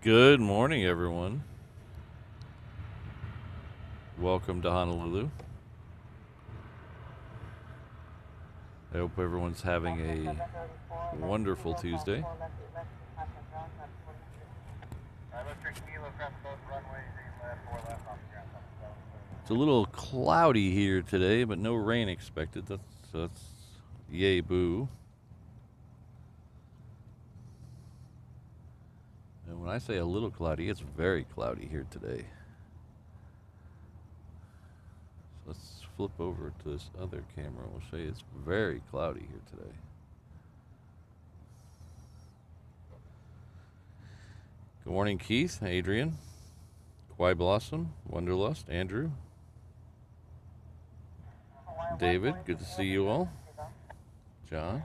Good morning, everyone. Welcome to Honolulu. I hope everyone's having a wonderful Tuesday. It's a little cloudy here today, but no rain expected. That's yay boo. And when I say a little cloudy, it's very cloudy here today. So let's flip over to this other camera. We'll show you it's very cloudy here today. Good morning, Keith, Adrian, Kwai Blossom, Wonderlust, Andrew, David, good to see you all. John.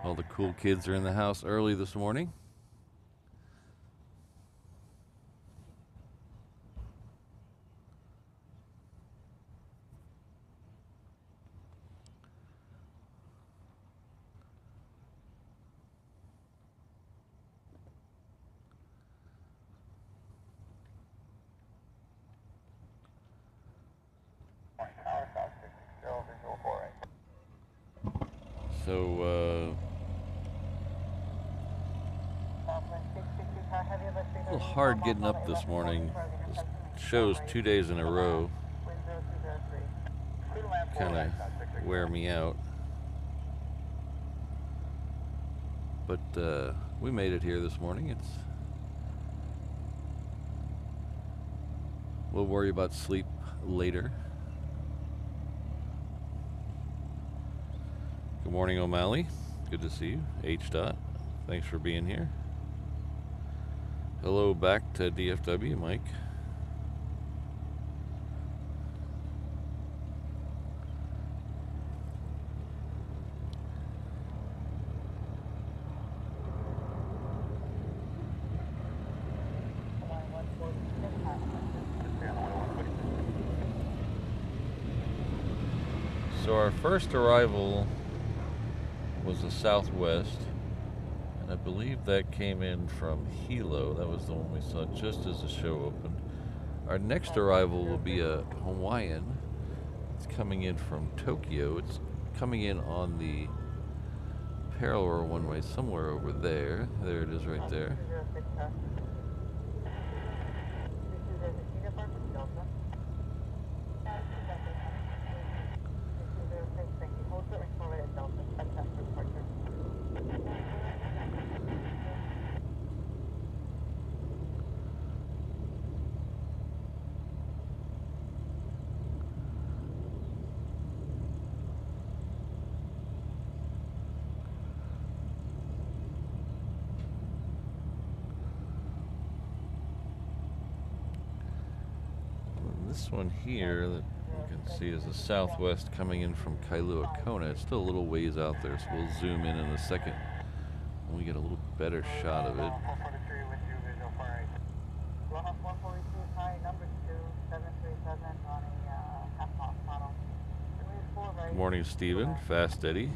All the cool kids are in the house early this morning. So, a little hard getting up this morning. This show's 2 days in a row. Kind of wear me out. But we made it here this morning. We'll worry about sleep later. Good morning, O'Malley. Good to see you. H. Dot. Thanks for being here. Hello back to DFW, Mike. So our first arrival was the Southwest, and I believe that came in from Hilo. That was the one we saw just as the show opened. Our next arrival will be a Hawaiian. It's coming in from Tokyo. It's coming in on the parallel one-way somewhere over there. There it is right there. This one here that you can see is the Southwest coming in from Kailua Kona. It's still a little ways out there, so we'll zoom in a second when we get a little better shot of it. Good morning, Stephen. Fast Eddie.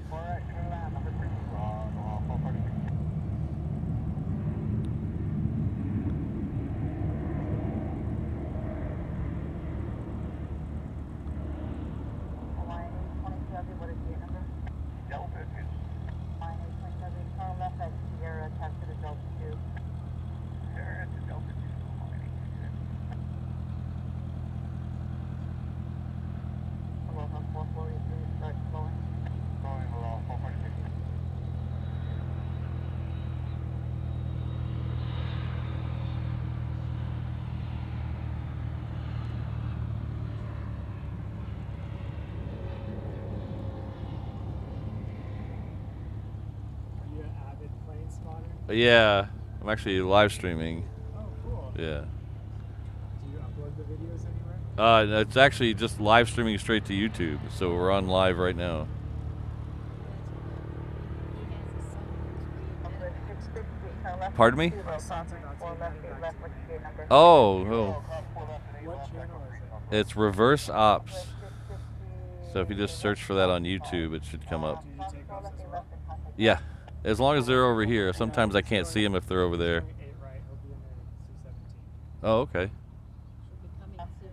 Yeah, I'm actually live streaming. Oh, cool. Yeah. Do you upload the videos anywhere? It's actually just live streaming straight to YouTube, so we're on live right now. Pardon me? Oh. What channel is it? It's Reverse Ops. So if you just search for that on YouTube, it should come up. Do you take off as well? Yeah, as long as they're over here. Sometimes I can't see them if they're over there. Oh, okay. Should be coming soon.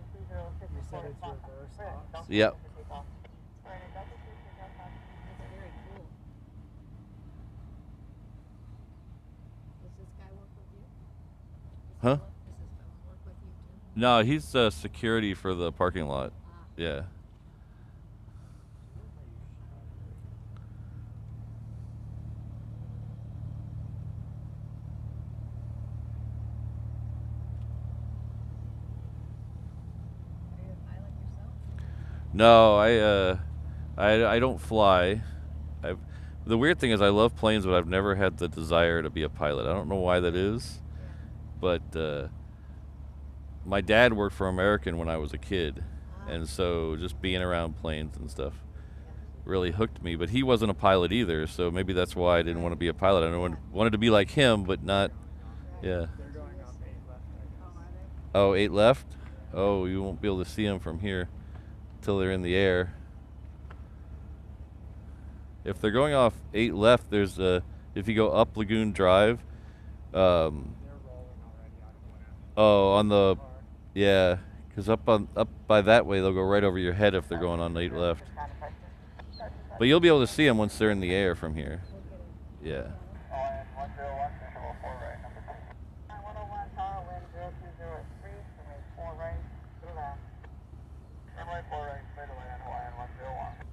You said it's reverse ops? Yep. That's very cool. Does this guy work with you? Huh? Does this fellow work with you too? No, he's security for the parking lot. Ah. Yeah. Are you a pilot yourself? No, I don't fly. I've the weird thing is I love planes, but I've never had the desire to be a pilot. I don't know why that is, Yeah. but my dad worked for American when I was a kid, Ah. and so just being around planes and stuff Yeah. really hooked me. But he wasn't a pilot either, so maybe that's why I didn't want to be a pilot. I wanted to be like him, but not. Yeah. They're going off 8 left, I guess. Oh, are they? Oh, 8 left? Oh, you won't be able to see them from here till they're in the air. If they're going off 8 left, there's if you go up Lagoon Drive, They're rolling already out of one after. oh, on the, yeah, because up by that way, they'll go right over your head if they're going on 8 left. But you'll be able to see them once they're in the air from here. We'll get it. Yeah. On 101, visual 4 right, number 2. 101, tower, wind 0203, remain 4 right, through left. Runway 4 right, straight away on Hawaiian 101.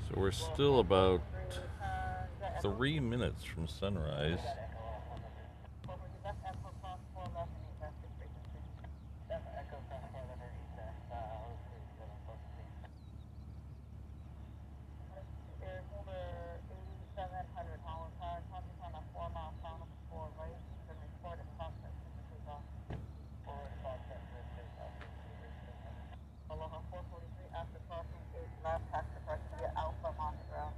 So we're still about 3 minutes from sunrise. Aloha 443 after crossing 8 left, taxi departure via Alpha Montreal.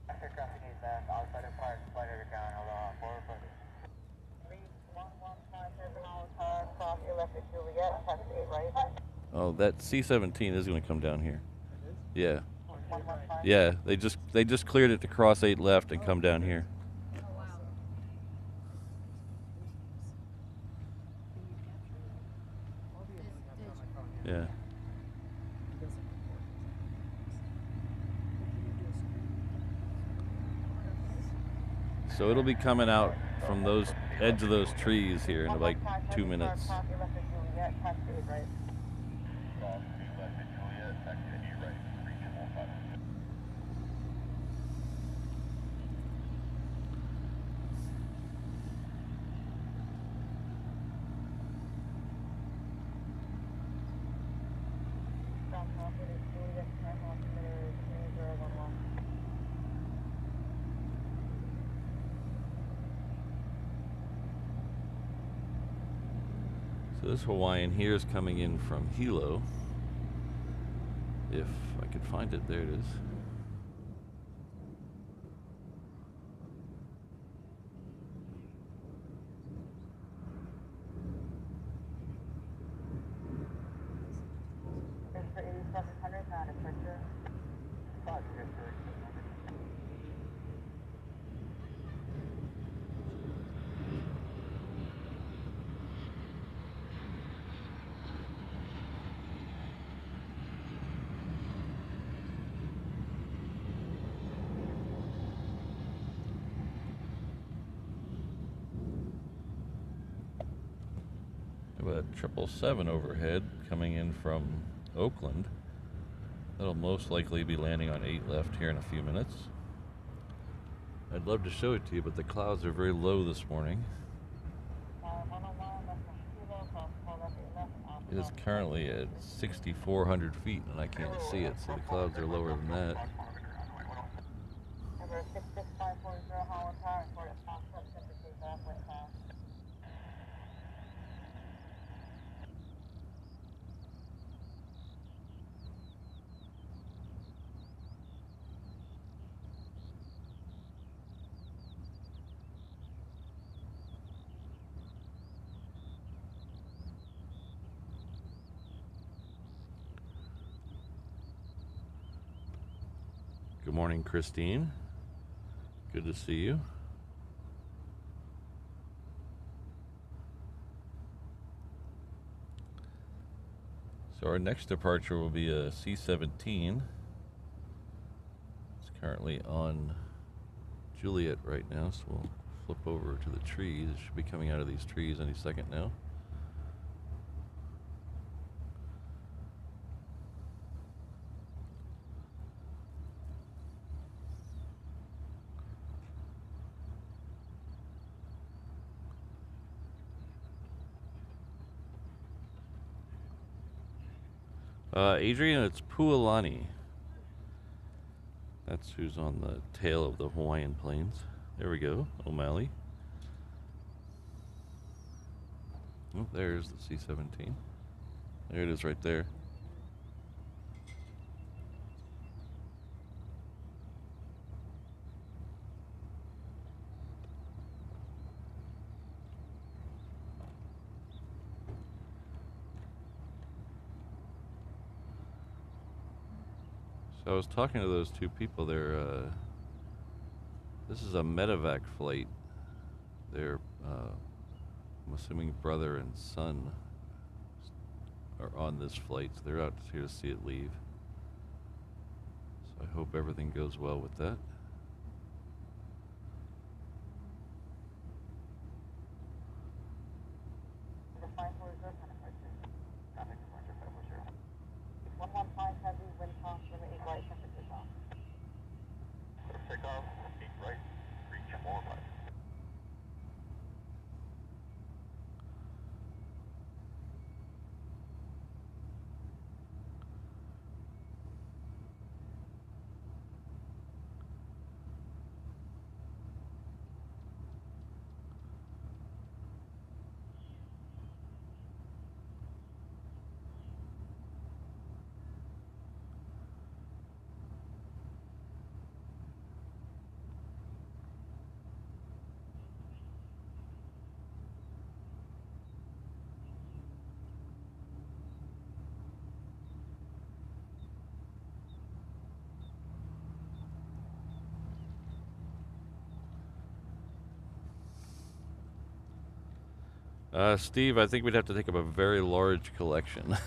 After crossing 8 left, outside of park, flight over down, Aloha 443. 3157 hour car, cross 11 at Juliet, taxi 8 right. Oh, that C-17 is going to come down here. It is? Yeah. On 8 right. Yeah, they just cleared it to cross 8 left and come down here. Oh, wow. Can you capture it? I'll be able to have it on my phone, Yeah. He doesn't record his. So it'll be coming out from those edge of those trees here in like 2 minutes. Cross 11 at Juliet, taxi 8 right. Cross 2 left at Juliet, taxi 8 right, reachable 5. Cross at Juliet, turn altimeter 3011. So this Hawaiian here is coming in from Hilo. If I could find it, there it is. Is for 8700 now departure. 5 good for 800. 777 overhead coming in from Oakland. That'll most likely be landing on 8 left here in a few minutes. I'd love to show it to you, but the clouds are very low this morning. It is currently at 6,400 feet and I can't see it, so the clouds are lower than that. Number 66540 Howard Tower, report at Passport 52 halfway pass. Good morning, Christine. Good to see you. So our next departure will be a C-17. It's currently on Juliet right now, so we'll flip over to the trees. It should be coming out of these trees any second now. Adrian, it's Pualani. That's who's on the tail of the Hawaiian planes. There we go, O'Malley. Oh, there's the C-17. There it is right there. So I was talking to those two people there. This is a Medevac flight. They're, I'm assuming brother and son are on this flight. So they're out here to see it leave. So I hope everything goes well with that. Number 540 traffic departure 540. 115 heavy wind calm, limit 8 right, temperature off. Takeoff, 8 right, reach 4 left. Steve, I think we'd have to take up a very large collection.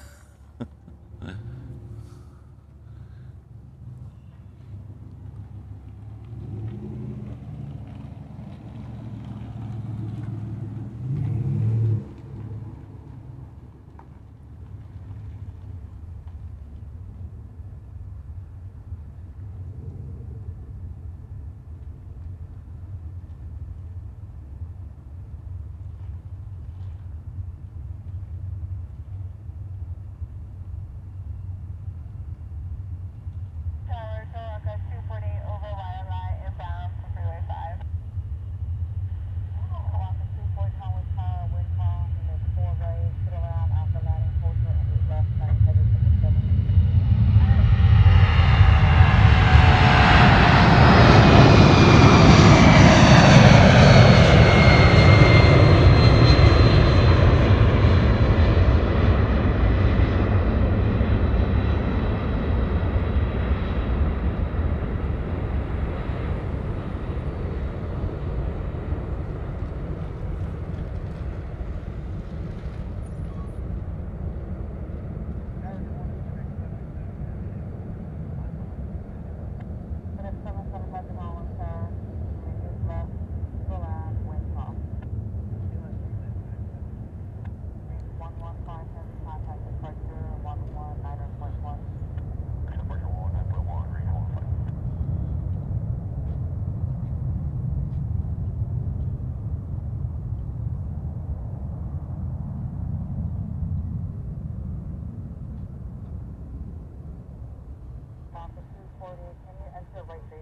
can you enter right base?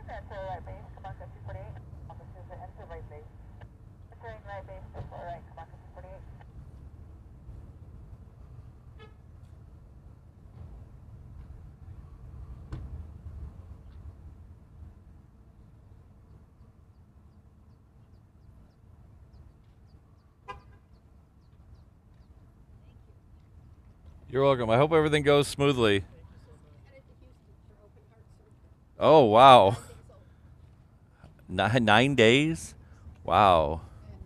Enter right base, come on, 248. Officers, enter right base. Entering right base, 248, come on, 248. You're welcome. I hope everything goes smoothly. Headed to Houston for open heart surgery. Oh, wow. 9 days old. 9 days? Wow. And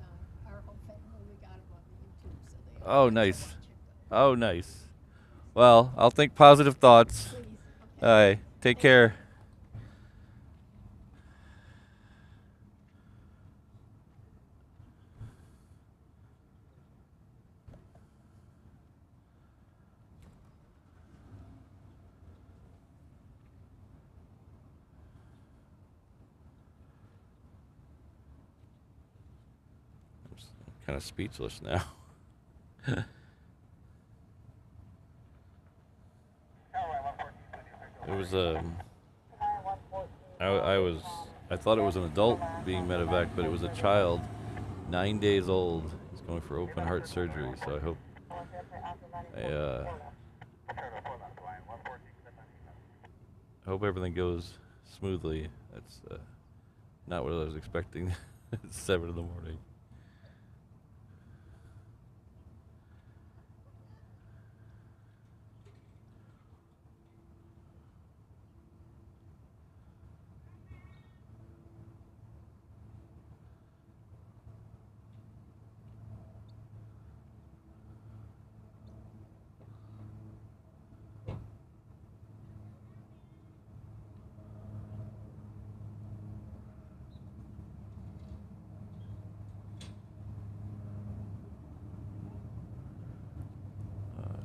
our whole family, we got him on the YouTube, so they Oh, all got to nice. watch it. Oh, nice. Well, I'll think positive thoughts. Please. All Okay. right. Take care. I'm kind of speechless now. It was I thought it was an adult being medevac, but it was a child, 9 days old. He's going for open heart surgery, so I hope everything goes smoothly. That's not what I was expecting. It's 7 in the morning.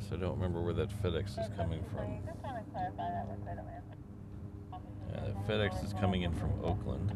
So I don't remember where that FedEx is coming from. Yeah, that FedEx is coming in from Oakland.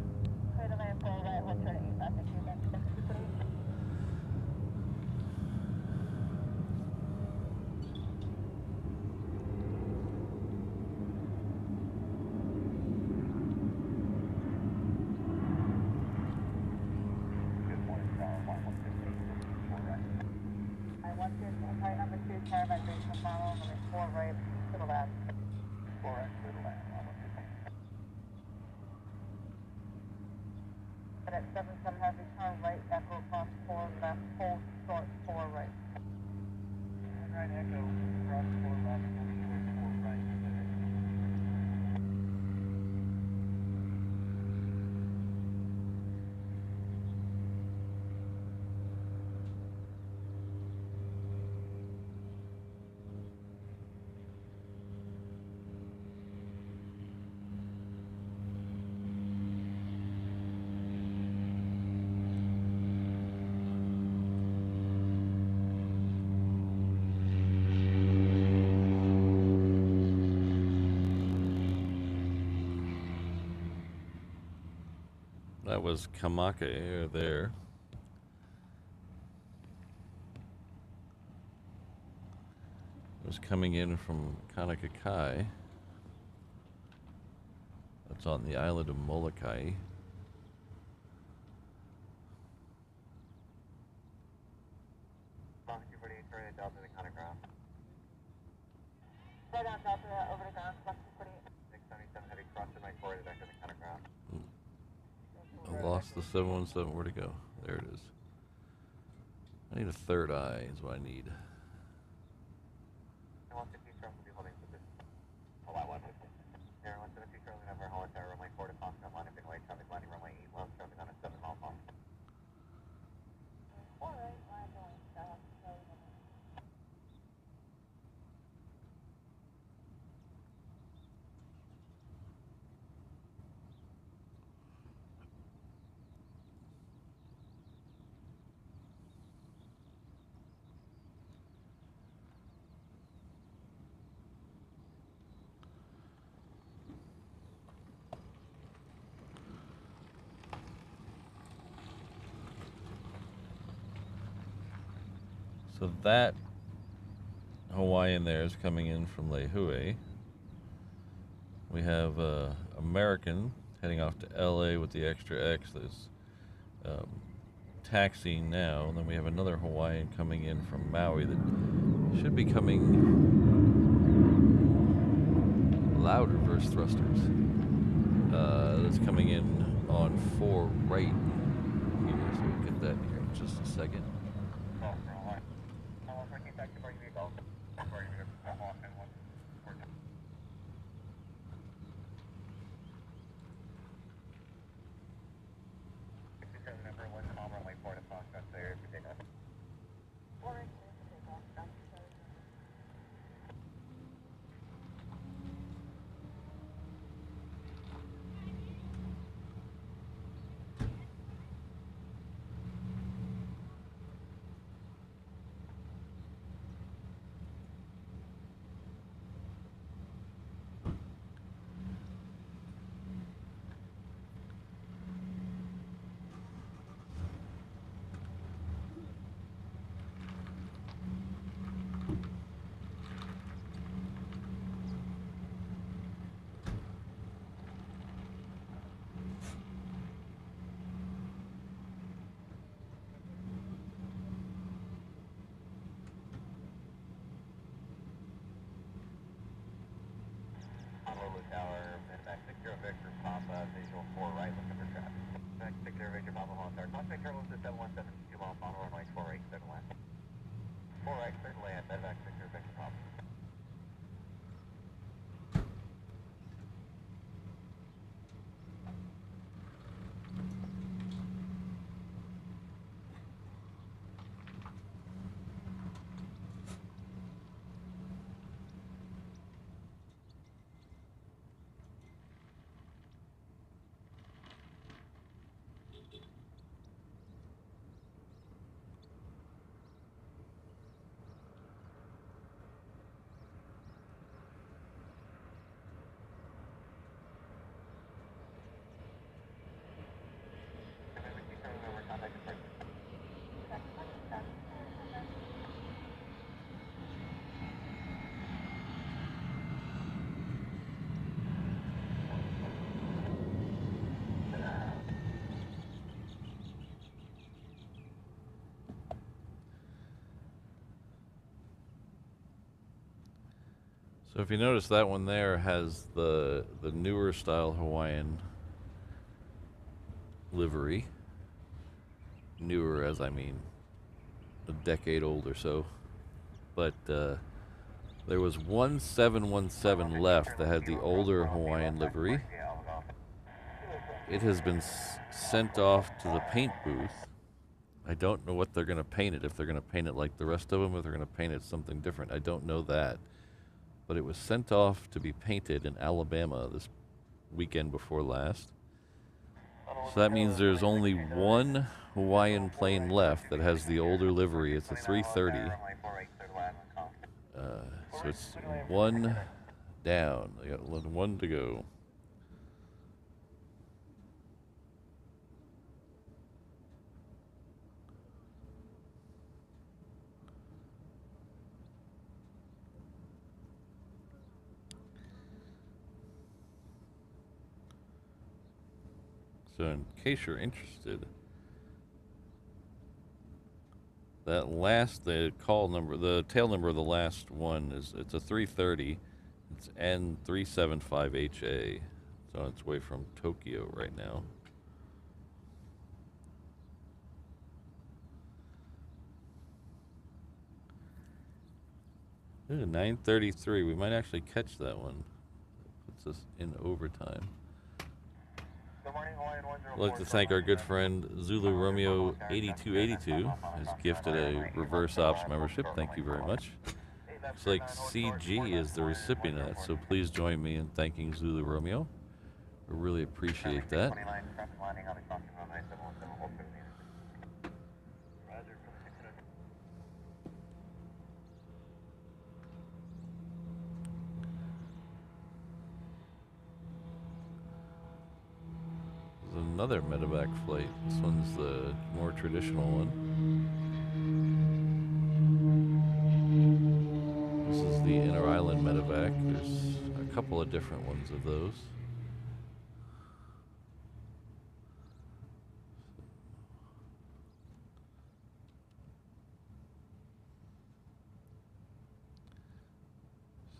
At 77 heavy, turn right, echo cross 4 left, hold short 4 right. Turn right, echo, cross 4 left, hold short 4 right. That was Kamaka Air there. It was coming in from Kanakakai. That's on the island of Molokai. Right on Delta, over to ground, plus 248. 677 heavy, cross the right forward, back to the counter ground. I lost the 717. Where'd it go? There it is. I need a third eye is what I need. I want 50 strong to be holding for this. Hawaii 150. Air 172, Charlie, number, Holland Tower, runway 4 to Foxtrot, line big white, traffic landing, runway 8 left, traffic on a 7 mile long. 4 right, line going, south, So that Hawaiian there is coming in from Lehue. We have American heading off to LA with the extra X that's taxiing now. And then we have another Hawaiian coming in from Maui that should be coming loud reverse thrusters. That's coming in on 4 right here. So we'll get that here in just a second. Honolulu Tower, Medevac 60 Victor Papa, visual 4 right, looking for traffic. Medevac 60 Victor Papa, Honolulu, contact Carlos to 7172 miles on runway 4 right, clear to land. 4 right, clear to land, Medevac 60 Victor Papa. So if you notice, that one there has the newer style Hawaiian livery. Newer, as I mean a decade old or so. But there was one 717 left that had the older Hawaiian livery. It has been sent off to the paint booth. I don't know what they're going to paint it, if they're going to paint it like the rest of them, if they're going to paint it something different. I don't know that. But it was sent off to be painted in Alabama this weekend before last. So that means there's only one Hawaiian plane left that has the older livery. It's a 330. So it's one down. They got one to go. So in case you're interested, that last, the call number, the tail number of the last one it's a 330. It's N375HA. It's on its way from Tokyo right now. Ooh, 9:33. We might actually catch that one. Puts us in overtime. I'd like to thank our good friend Zulu Romeo 8282 has gifted a reverse ops membership. Thank you very much. Looks like CG is the recipient of that, so please join me in thanking Zulu Romeo. We really appreciate that. There's another Medevac flight. This one's the more traditional one. This is the inter-island medevac. There's a couple of different ones of those.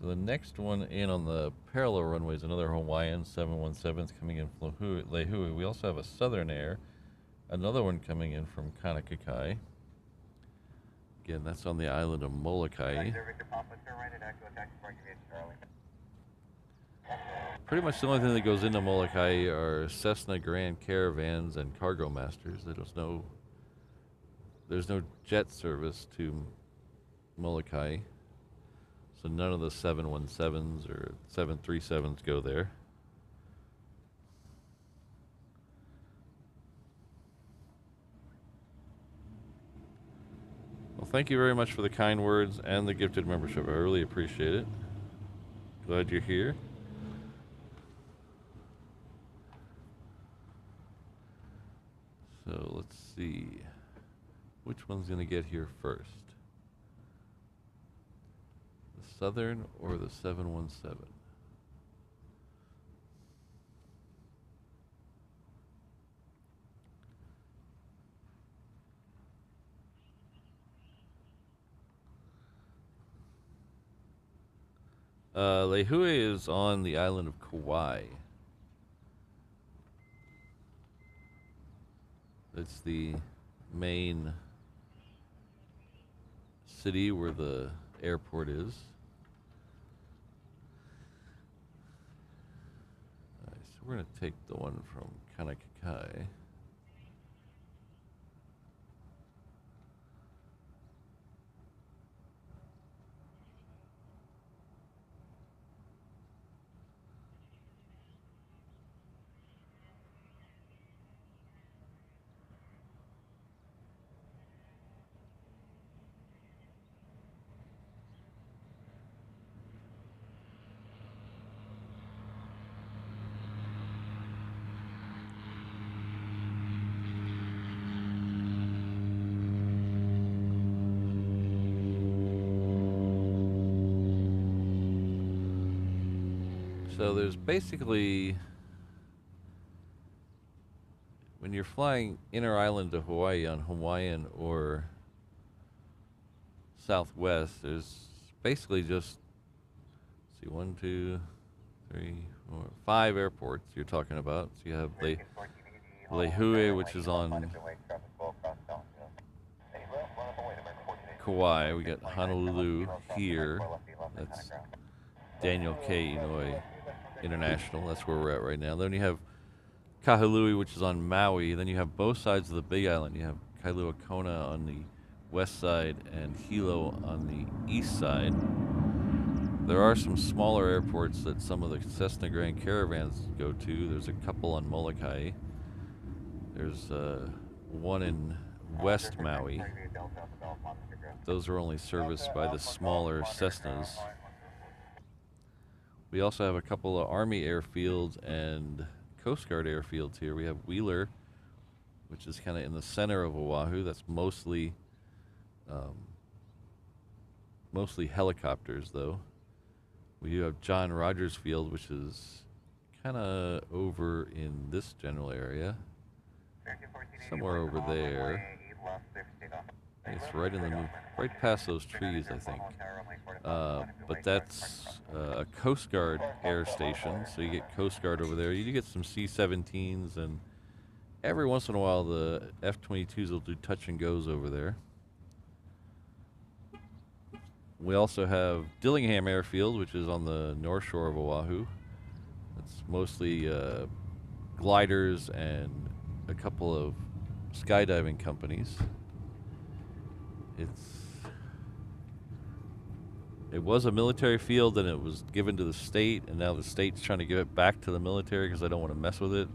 So the next one in on the parallel runway is another Hawaiian 717 coming in from Lehui. We also have a Southern Air, another one coming in from Kanakakai. Again, that's on the island of Molokai. Pretty much the only thing that goes into Molokai are Cessna Grand Caravans and Cargo Masters. There's no jet service to Molokai. So none of the 717s or 737s go there. Well, thank you very much for the kind words and the gifted membership. I really appreciate it. Glad you're here. So let's see. Which one's going to get here first? Southern or the 717? Lehui is on the island of Kauai. It's the main city where the airport is. We're going to take the one from Kanakakai. So there's basically, when you're flying inter-island to Hawaii on Hawaiian or Southwest, there's basically just, let's see, 1, 2, 3, 4, 5 airports you're talking about. So you have Lehui, which is on Kauai. We got Honolulu here. That's Daniel K. Inouye International. That's where we're at right now. Then you have Kahului, which is on Maui. Then you have both sides of the Big Island. You have Kailua Kona on the west side and Hilo on the east side. There are some smaller airports that some of the Cessna Grand Caravans go to. There's a couple on Molokai. There's one in West Maui. Those are only serviced by the smaller Cessnas. We also have a couple of Army airfields and Coast Guard airfields here. We have Wheeler, which is kind of in the center of Oahu. That's mostly helicopters, though. We do have John Rogers Field, which is kind of over in this general area, somewhere over there. It's right in the right past those trees, I think. But that's a Coast Guard air station, so you get Coast Guard over there. You do get some C-17s, and every once in a while the F-22s will do touch and goes over there. We also have Dillingham Airfield, which is on the north shore of Oahu. It's mostly gliders and a couple of skydiving companies. It was a military field, and it was given to the state, and now the state's trying to give it back to the military because they don't want to mess with it.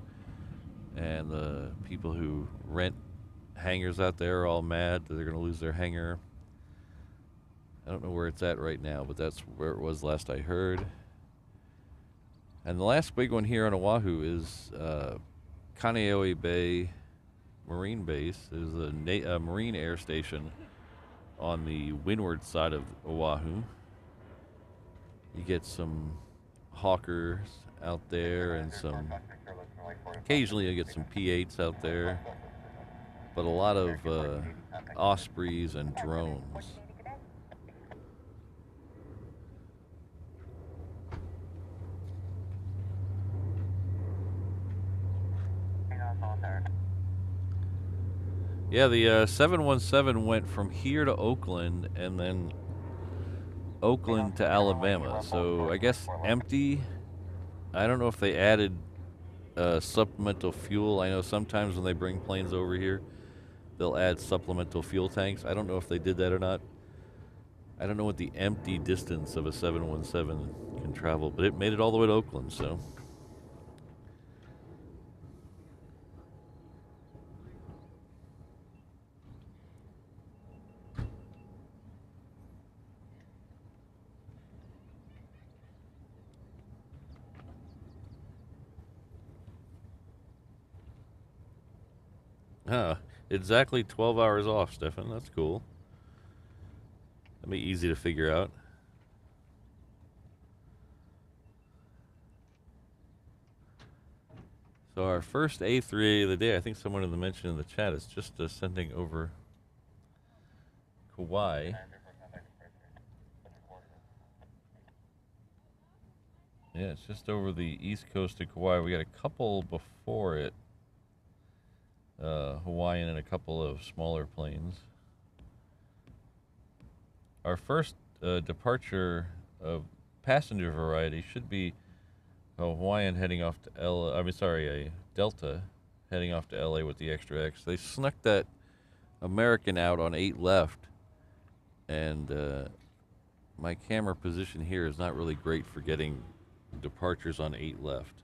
And the people who rent hangars out there are all mad that they're going to lose their hangar. I don't know where it's at right now, but that's where it was last I heard. And the last big one here on Oahu is Kaneohe Bay Marine Base. There's a Marine Air Station on the windward side of Oahu. You get some hawkers out there and some, occasionally you get some P8s out there, but a lot of Ospreys and drones. Yeah, the 717 went from here to Oakland and then Oakland to Alabama. So I guess empty. I don't know if they added supplemental fuel. I know sometimes when they bring planes over here, they'll add supplemental fuel tanks. I don't know if they did that or not. I don't know what the empty distance of a 717 can travel, but it made it all the way to Oakland, so. Exactly 12 hours off, Stefan. That's cool. That'll be easy to figure out. So our first A380 of the day, I think someone in the mention in the chat is just ascending over Kauai. Yeah, it's just over the east coast of Kauai. We got a couple before it. Hawaiian and a couple of smaller planes. Our first departure of passenger variety should be a Hawaiian heading off to a Delta heading off to LA with the extra X. They snuck that American out on 8 left, and my camera position here is not really great for getting departures on 8 left.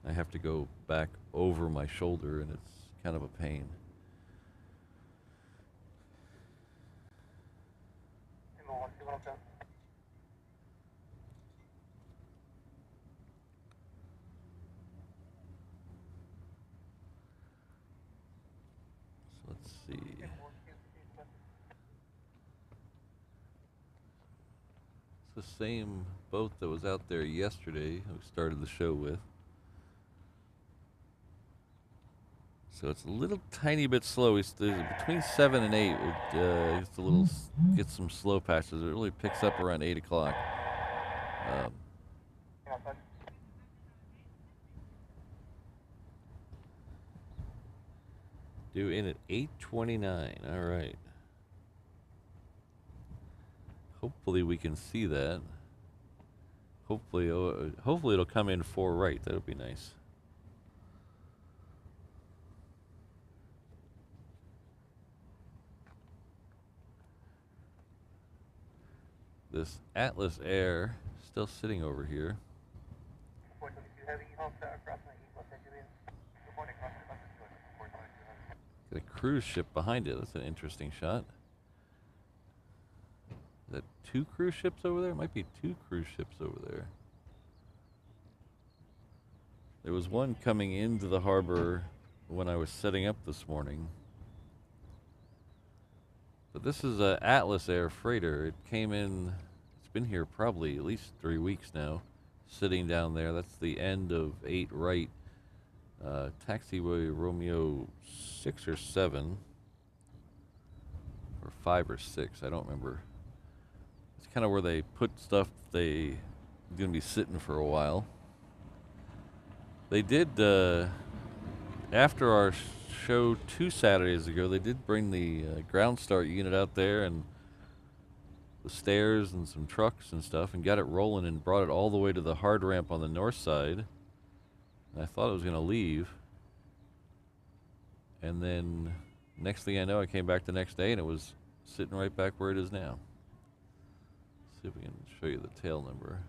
I have to go back over my shoulder, and it's kind of a pain. So let's see. It's the same boat that was out there yesterday, we started the show with. So it's a little tiny bit slow. It's between 7 and 8. It's a little get some slow patches. It really picks up around 8 o'clock. Due in at 8:29. All right. Hopefully we can see that. Hopefully it'll come in 4 right. That'll be nice. This Atlas Air still sitting over here. Got a cruise ship behind it. That's an interesting shot. Is that 2 cruise ships over there? It might be 2 cruise ships over there. There was one coming into the harbor when I was setting up this morning. But this is a Atlas Air freighter. It came in, it's been here probably at least 3 weeks now, sitting down there. That's the end of 8 right. Taxiway Romeo 6 or 7, or 5 or 6, I don't remember. It's kind of where they put stuff they going to be sitting for a while. They did, after our show 2 Saturdays ago, they did bring the ground start unit out there and the stairs and some trucks and stuff and got it rolling and brought it all the way to the hard ramp on the north side. And I thought it was going to leave. And then next thing I know, I came back the next day and it was sitting right back where it is now. Let's see if we can show you the tail number.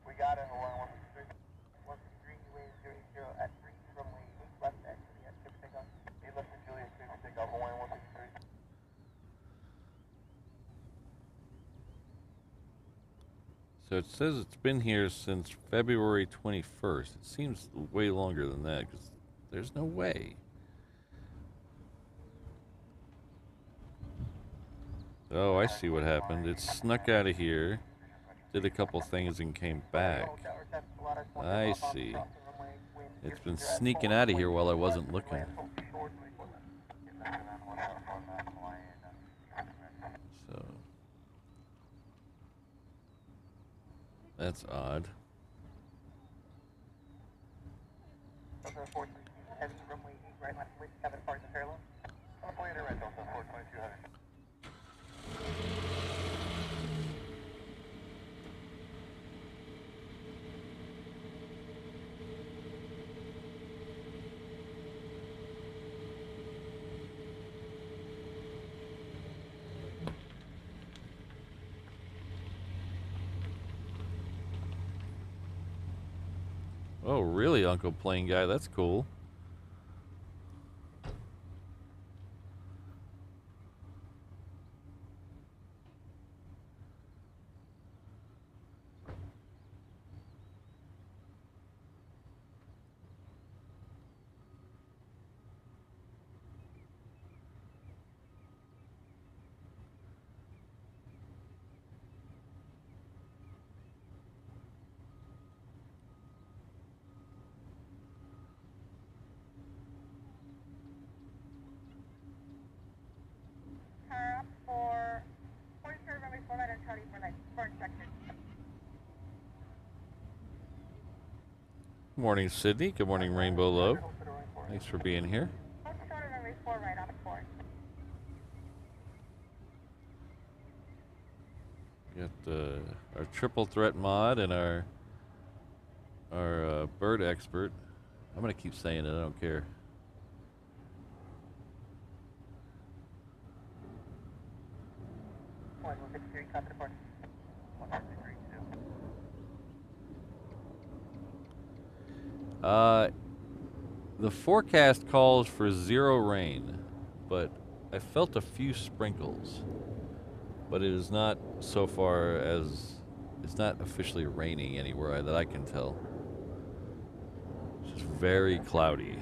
We got it, Hawaiian 153. 153, you wave 00 at 3, runway 8 left, actually, at 6 takeoff. 8 left to Juliet 2. So it says it's been here since February 21st. It seems way longer than that because there's no way. Oh, I see what happened. It snuck out of here, did a couple things, and came back. I see. It's been sneaking out of here while I wasn't looking. So that's odd. Oh, really, Uncle Plane Guy? That's cool. For 43 runway 4 right and Charlie for inspection. Good morning, Sydney. Good morning, Rainbow Love. Thanks for being here. Charlie runway 4 right on 4. We got our triple threat mod and our bird expert. I'm gonna keep saying it. I don't care. The forecast calls for 0 rain, but I felt a few sprinkles. But it is not so far as it's not officially raining anywhere that I can tell. It's just very cloudy.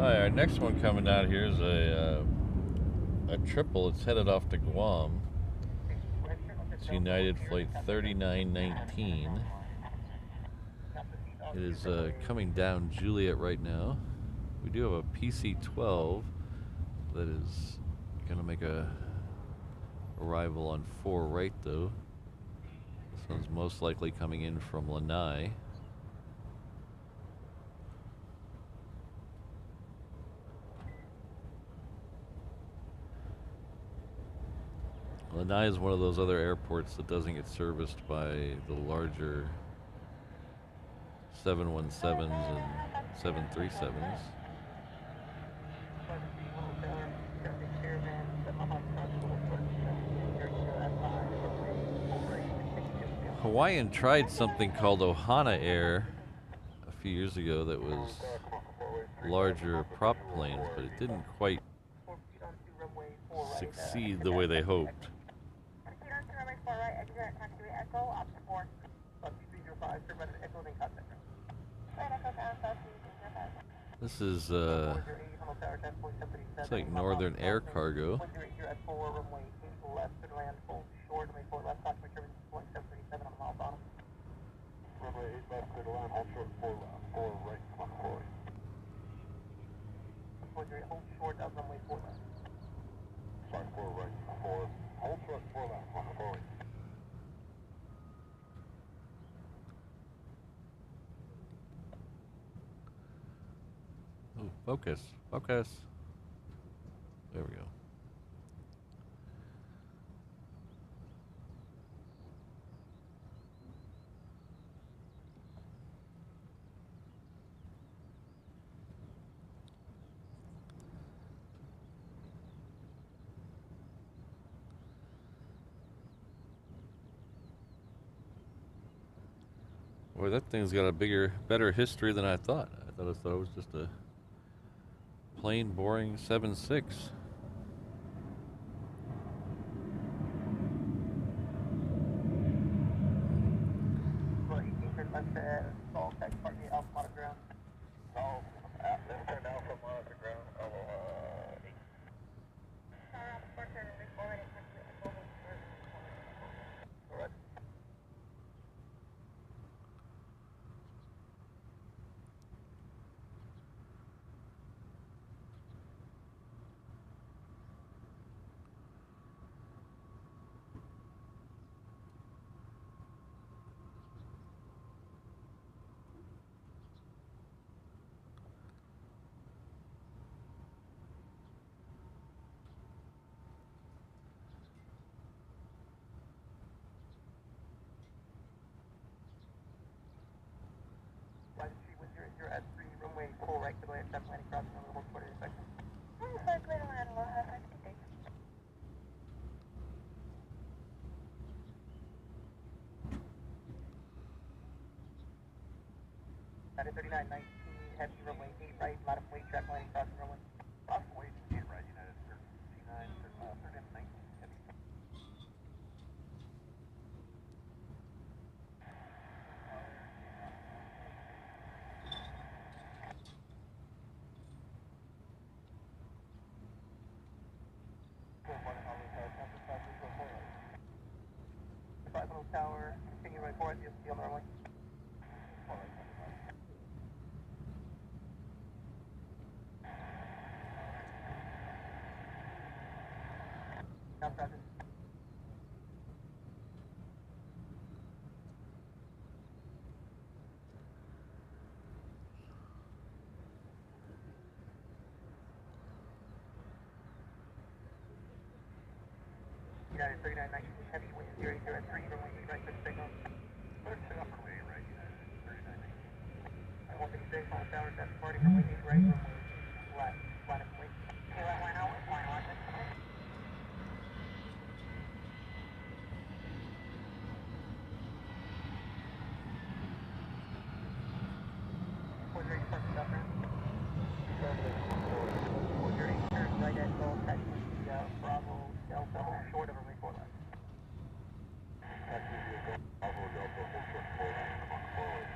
Our next one coming out here is a triple. It's headed off to Guam. It's United Flight 3919. It is coming down Juliet right now. We do have a PC-12 that is going to make a arrival on 4 right though. This one's most likely coming in from Lanai. Lanai is one of those other airports that doesn't get serviced by the larger 717s and 737s. Hawaiian tried something called Ohana Air a few years ago that was larger prop planes, but it didn't quite succeed the way they hoped. This is it's like Northern Air Cargo. Oh, focus, focus. There we go. Boy, that thing's got a better history than I thought. I thought it was just a plain, boring 7.6. At 3919, heavy runway 8 right, bottom weight, track landing, crossing runway. Bottom weight, 8 right, United 3919, heavy. Honolulu Tower, continue right forward, you'll see on the runway. Now present. United 3919, heavy wind 080 at 3, runway 8 right, good signal. Good signal for me, right, United 3919. I want to stay on the tower, that's party, runway 8 right, runway 8 left, flat and wait. Okay, right, line out, line on, right at Gold, taxi, Bravo, Delta, short of a report line. Bravo, Delta, hold short 4 line, come on forward.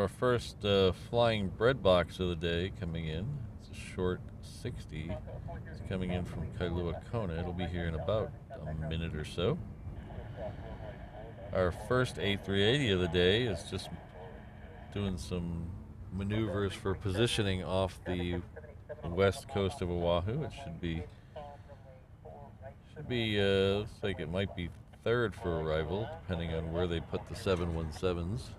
our first flying bread box of the day coming in. It's a short 60. It's coming in from Kailua Kona. It'll be here in about a minute or so. Our first A380 of the day is just doing some maneuvers for positioning off the west coast of Oahu. It should be looks like it might be third for arrival, depending on where they put the 717s.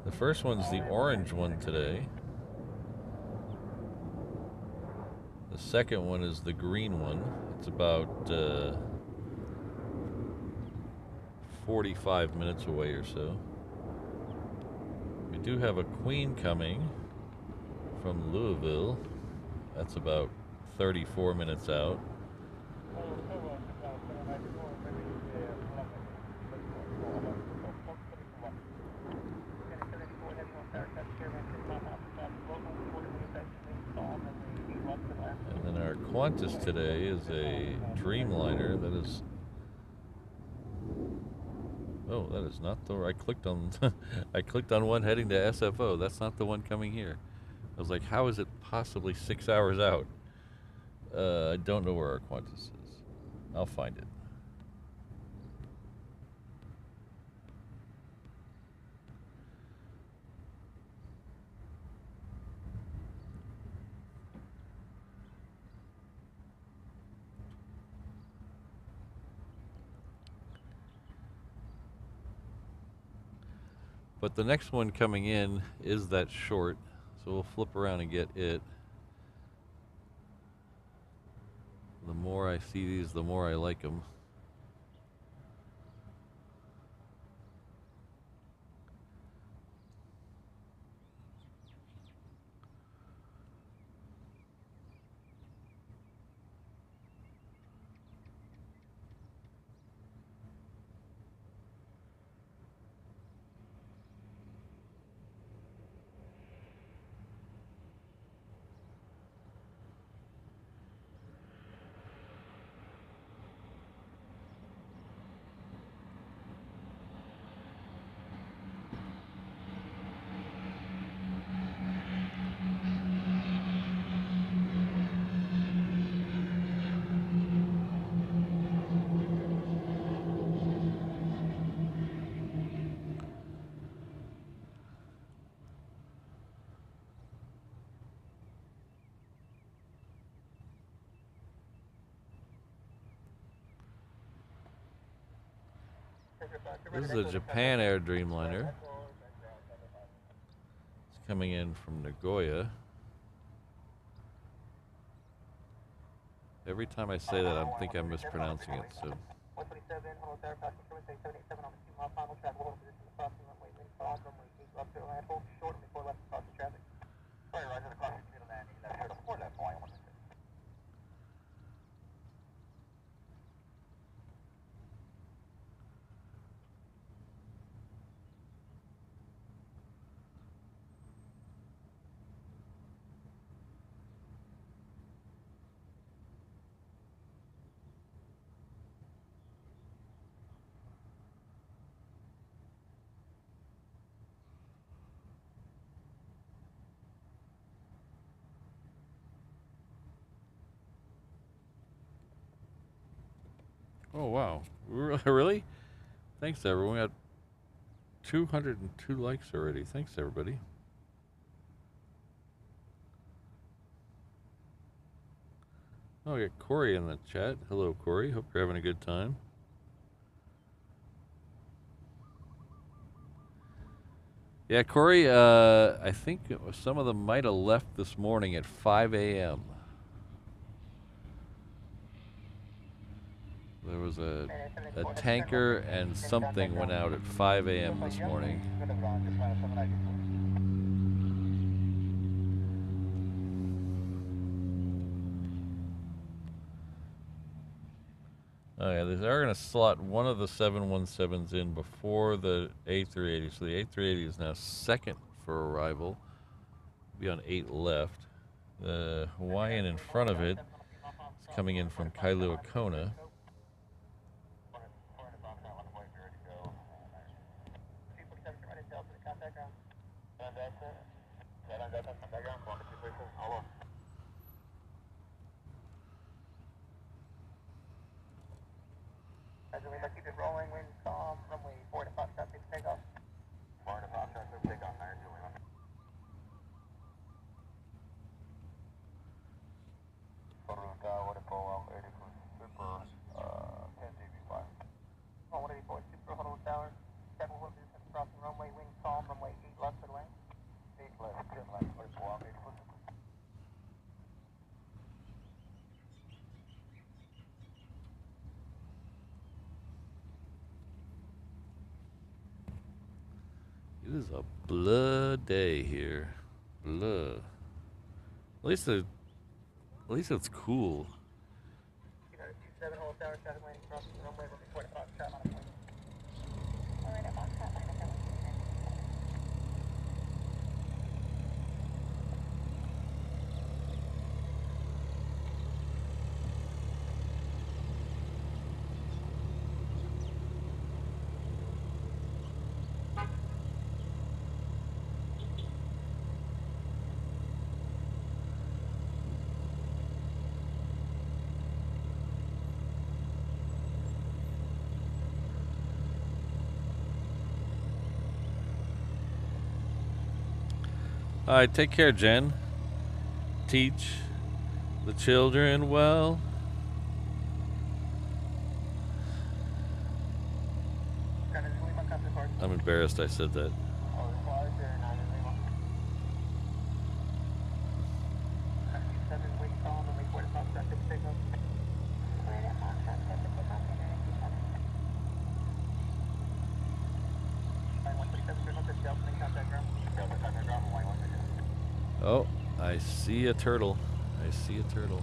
The first one's the orange one today. The second one is the green one. It's about 45 minutes away or so. We do have a queen coming from Louisville. That's about 34 minutes out. And then our Qantas today is a Dreamliner. That is... Oh, that is not the... I clicked on I clicked on one heading to SFO. That's not the one coming here. I was like, how is it possibly 6 hours out? I don't know where our Qantas is. I'll find it. But the next one coming in is that short, so we'll flip around and get it. The more I see these, the more I like them. This is a Japan Air Dreamliner. It's coming in from Nagoya. Every time I say that, I think I'm mispronouncing it. So. 127, Honolulu Tower, passing through, say 787 on the 2-mile final track, low position, crossing runway, wind calm, runway, gate up to land, hold short, and before left across the traffic. Sorry, Roger, the crossing to landing, that's here to support that flying 126. Oh, wow. Really? Thanks, everyone. We got 202 likes already. Thanks, everybody. Oh, we got Corey in the chat. Hello, Corey. Hope you're having a good time. Yeah, Corey, I think some of them might have left this morning at 5 a.m. There was a tanker and something went out at 5 a.m. this morning. Oh yeah, they are going to slot one of the 717s in before the A380. So the A380 is now second for arrival. Be on 8 left. The Hawaiian in front of it is coming in from Kailua Kona. As we keep it rolling, wind calm, runway 4 to 5 traffic takeoff. 4 to 5 traffic takeoff, higher to Lima. What if I'm 80 for Super, 10 TV5. 184 Super, Honolulu Tower, 7 distance crossing runway, wind calm, runway 8 left to the land. 8 left, 10 left, 44, I'm 80 for Super. It is a blood day here. Blood. At least it's cool. 27 Honolulu Tower, traffic landing crossing runway, runway 4 to 5 traffic on appointment. Alright, I'm on traffic line. All right, take care, Jen. Teach the children well. I'm embarrassed I said that. Oh, I see a turtle. I see a turtle.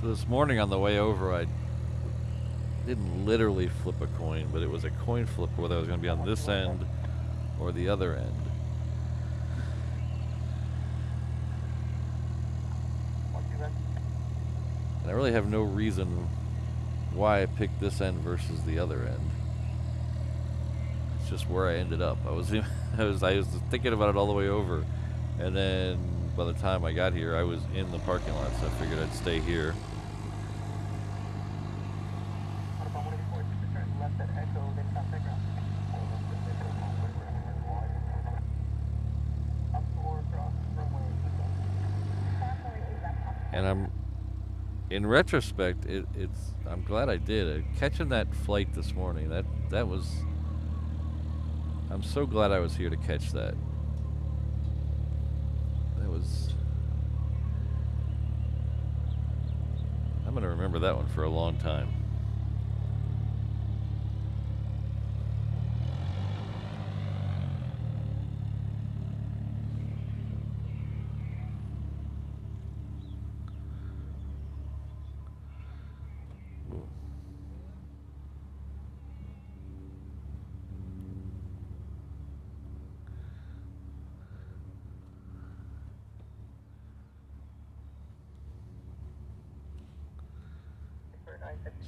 So this morning on the way over, I didn't literally flip a coin, but it was a coin flip whether I was going to be on this end or the other end. And I really have no reason why I picked this end versus the other end. It's just where I ended up. I was thinking about it all the way over, and then by the time I got here, I was in the parking lot, so I figured I'd stay here. And in retrospect, I'm glad I did. Catching that flight this morning, that was, I'm so glad I was here to catch that. I'm going to remember that one for a long time.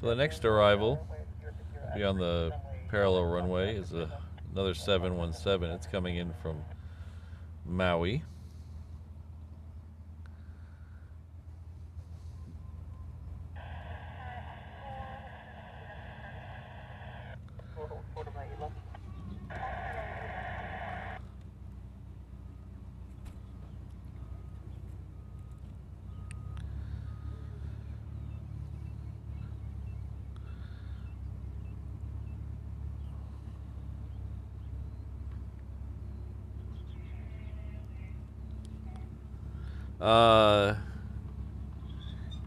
So the next arrival will be on the parallel runway is another 717. It's coming in from Maui.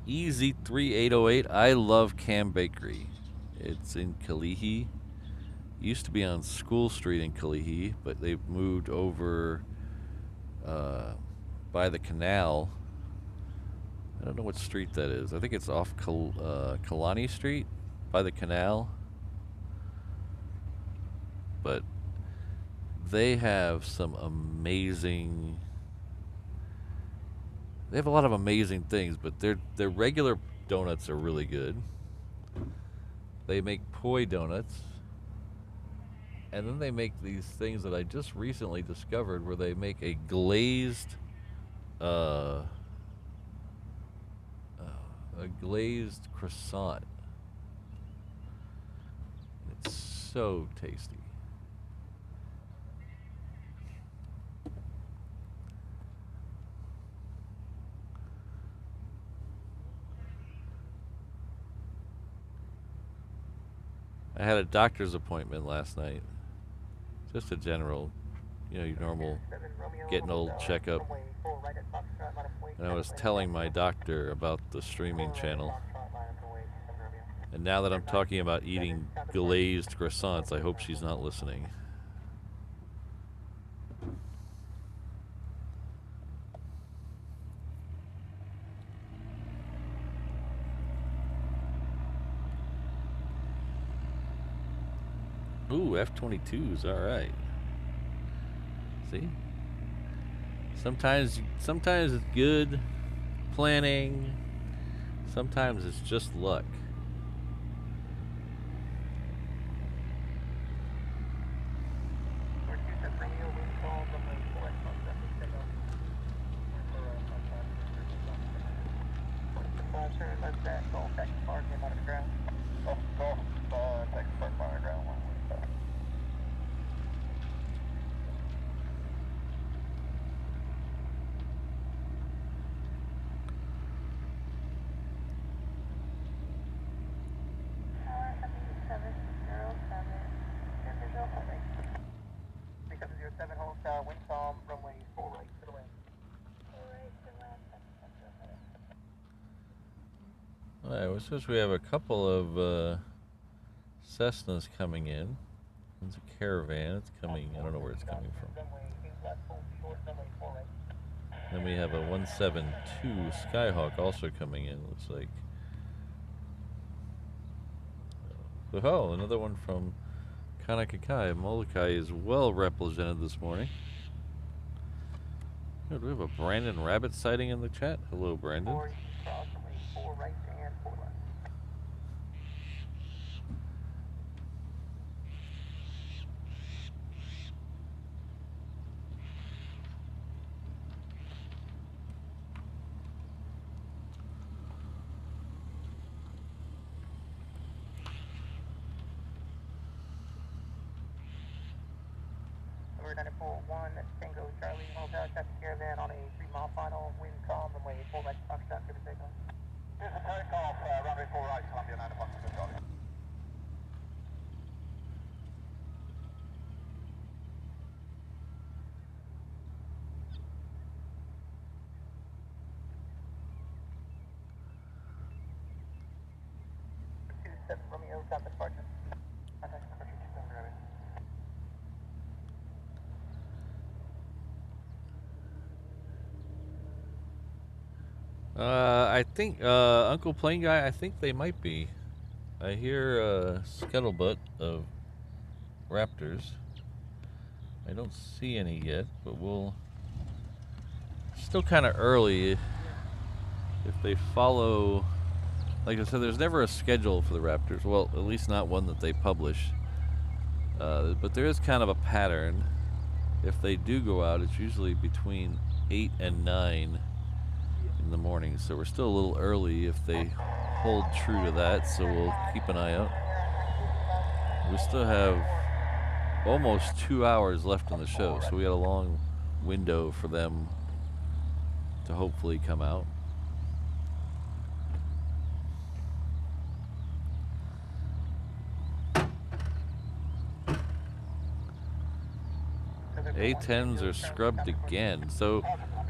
EZ3808. I love Cam Bakery. It's in Kalihi. Used to be on School Street in Kalihi, but they've moved over by the canal. I don't know what street that is. I think it's off Kalani Street by the canal. But they have some amazing... They have a lot of amazing things, but their regular donuts are really good. They make poi donuts. And then they make these things that I just recently discovered where they make a glazed croissant. It's so tasty. I had a doctor's appointment last night. Just a general, your normal getting old checkup. And I was telling my doctor about the streaming channel. And now that I'm talking about eating glazed croissants, I hope she's not listening. Ooh, F-22s, all right. See? Sometimes it's good planning. Sometimes it's just luck. Alright, well, since we have a couple of Cessnas coming in. It's a Caravan. It's coming, I don't know where it's coming from. Then we have a 172 Skyhawk also coming in, looks like. Oh, another one from Kanakakai. Molokai is well represented this morning. Oh, do we have a Brandon Rabbit sighting in the chat? Hello, Brandon. We're 94-1, Tango Charlie, Hotel Traffic Caravan on a 3-mile final, wind calm, runway 4 right, Foxtrot, give or take on. This is takeoff, runway 4 right, Columbia 9 Foxtrot, Charlie. Romeo, stop departure. Contact departure 27 driving. I think, Uncle Plane Guy, I think they might be. I hear scuttlebutt of Raptors. I don't see any yet, but we'll... Still kind of early. If they follow like I said, there's never a schedule for the Raptors. Well, at least not one that they publish. But there is kind of a pattern. If they do go out, it's usually between 8 and 9 in the morning. So we're still a little early if they hold true to that. So we'll keep an eye out. We still have almost 2 hours left in the show. So we got a long window for them to hopefully come out. A10s are scrubbed again. So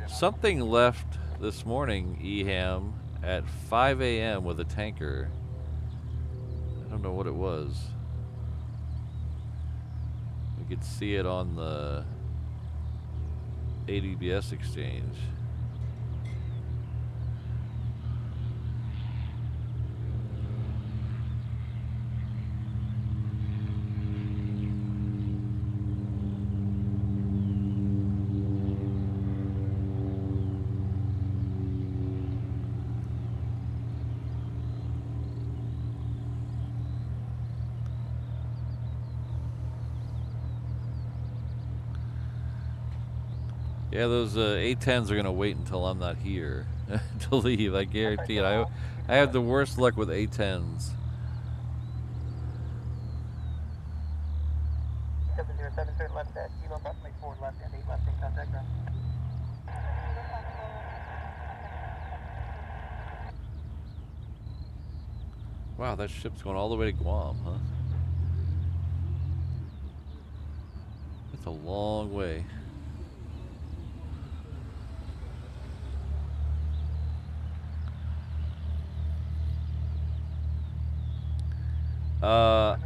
something left this morning, EHAM, at 5 a.m. with a tanker. I don't know what it was. We could see it on the ADBS exchange. Yeah, those A10s are going to wait until I'm not here to leave. I guarantee it. I have the worst luck with A10s. 707, turn left at Kilo, approximately 4 left and 8 left in contact ground. Wow, that ship's going all the way to Guam, huh? That's a long way.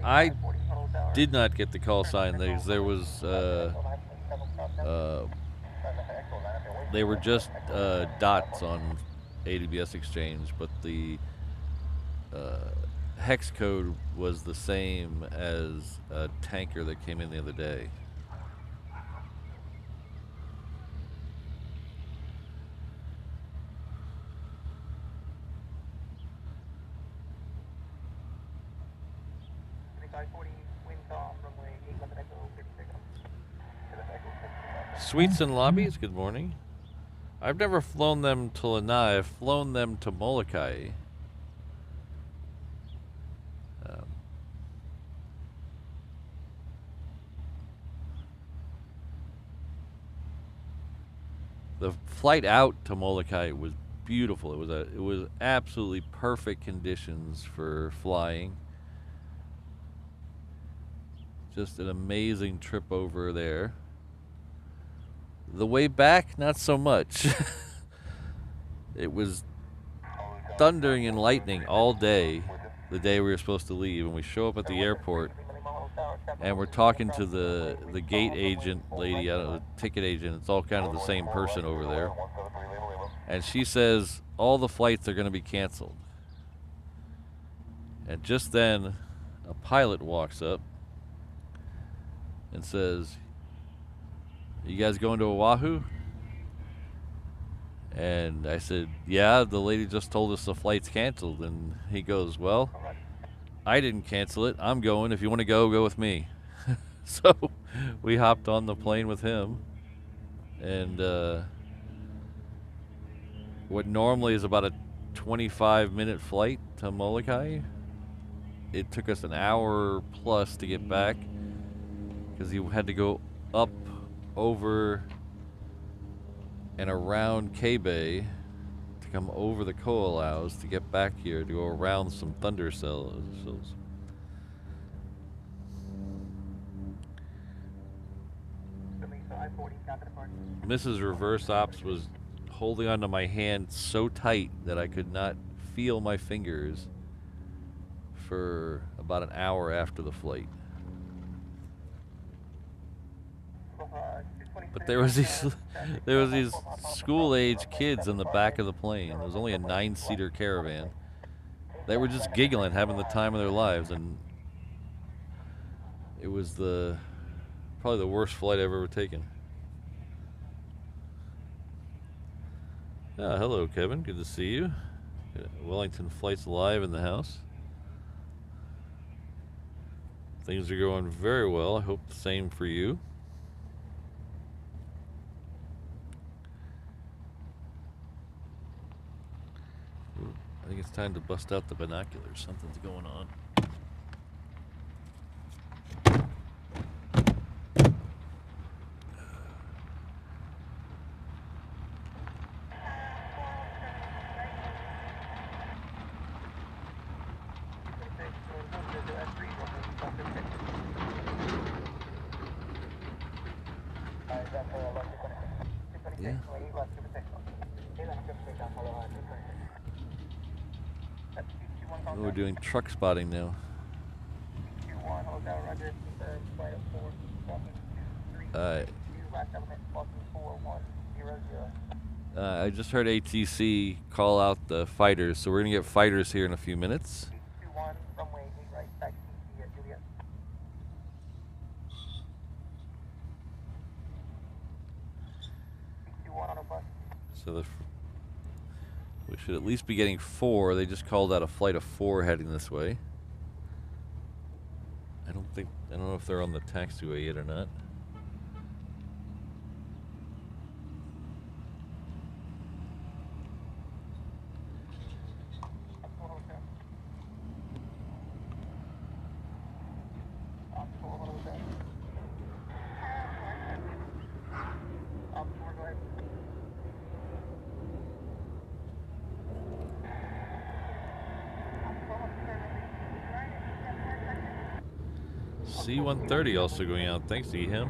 I did not get the call sign. There was they were just dots on ADBS exchange, but the hex code was the same as a tanker that came in the other day. Suites and lobbies, good morning. I've never flown them to Lanai. I've flown them to Molokai. The flight out to Molokai was beautiful. It was absolutely perfect conditions for flying. Just an amazing trip over there. The way back, not so much. It was thundering and lightning all day, the day we were supposed to leave, and we show up at the airport, and we're talking to the gate agent lady, I don't know, the ticket agent. It's all kind of the same person over there, and she says all the flights are going to be canceled. And just then, a pilot walks up and says, "You guys going to Oahu?" And I said, "Yeah, the lady just told us the flight's canceled." And he goes, "Well, I didn't cancel it. I'm going. If you want to go with me." So we hopped on the plane with him. And what normally is about a 25-minute flight to Molokai, it took us an hour plus to get back because he had to go up, over, and around K-Bay to come over the Ko'olaus to get back here to go around some thunder cells. Mrs. Reverse Ops was holding onto my hand so tight that I could not feel my fingers for about an hour after the flight. But there was these school-age kids in the back of the plane. It was only a 9-seater caravan. They were just giggling, having the time of their lives, and it was probably the worst flight I've ever taken. Hello, Kevin. Good to see you. Wellington Flights Live in the house. Things are going very well. I hope the same for you. Ooh, I think it's time to bust out the binoculars. Something's going on. Yeah. Oh, we're doing truck spotting now. I just heard ATC call out the fighters, so we're gonna get fighters here in a few minutes. So we should at least be getting 4. They just called out a flight of 4 heading this way. I don't know if they're on the taxiway yet or not. C-130 also going out. Thanks to him.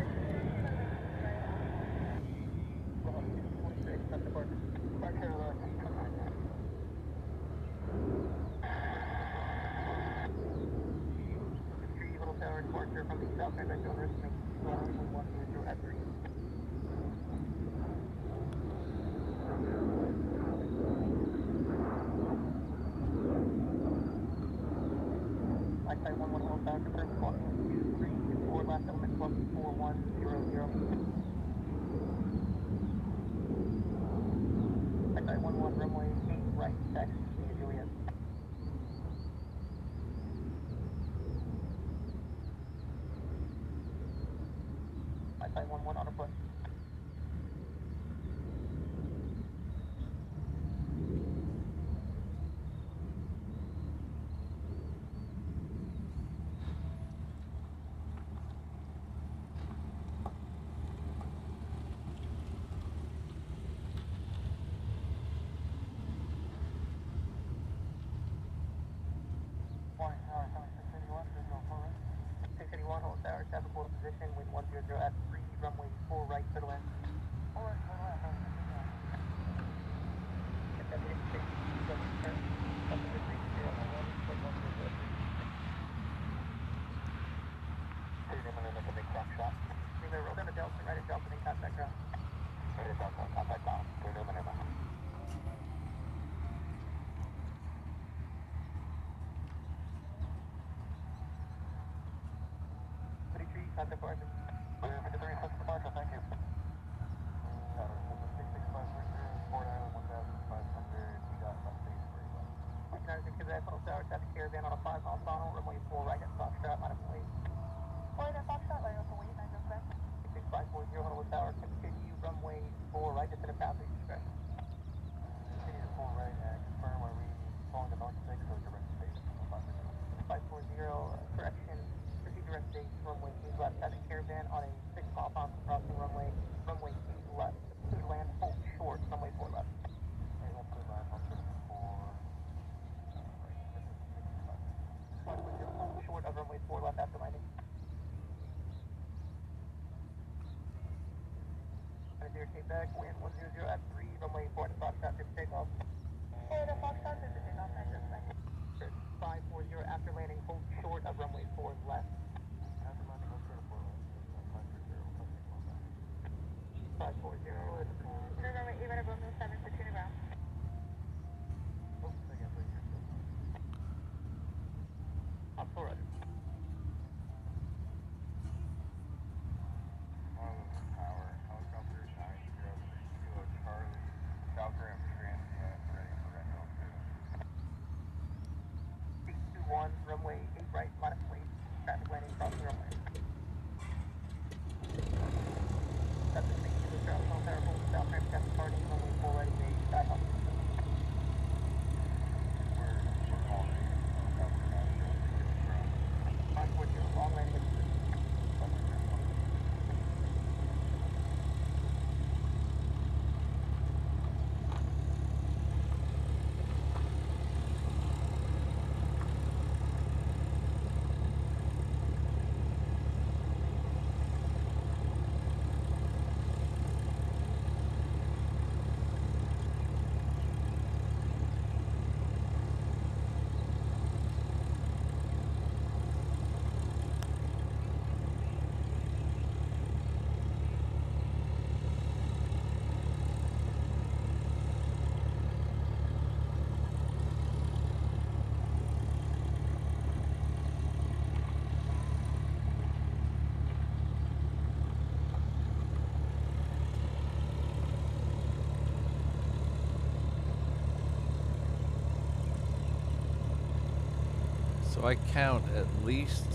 So I count at least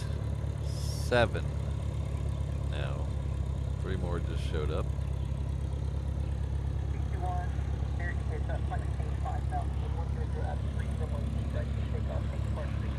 7 now. 3 more just showed up. 321, there is a flight change 5000, so 100 at 3 runway 8 right to take off, take part 6.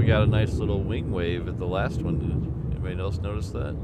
Got a nice little wing wave at the last one. Did anybody else notice that?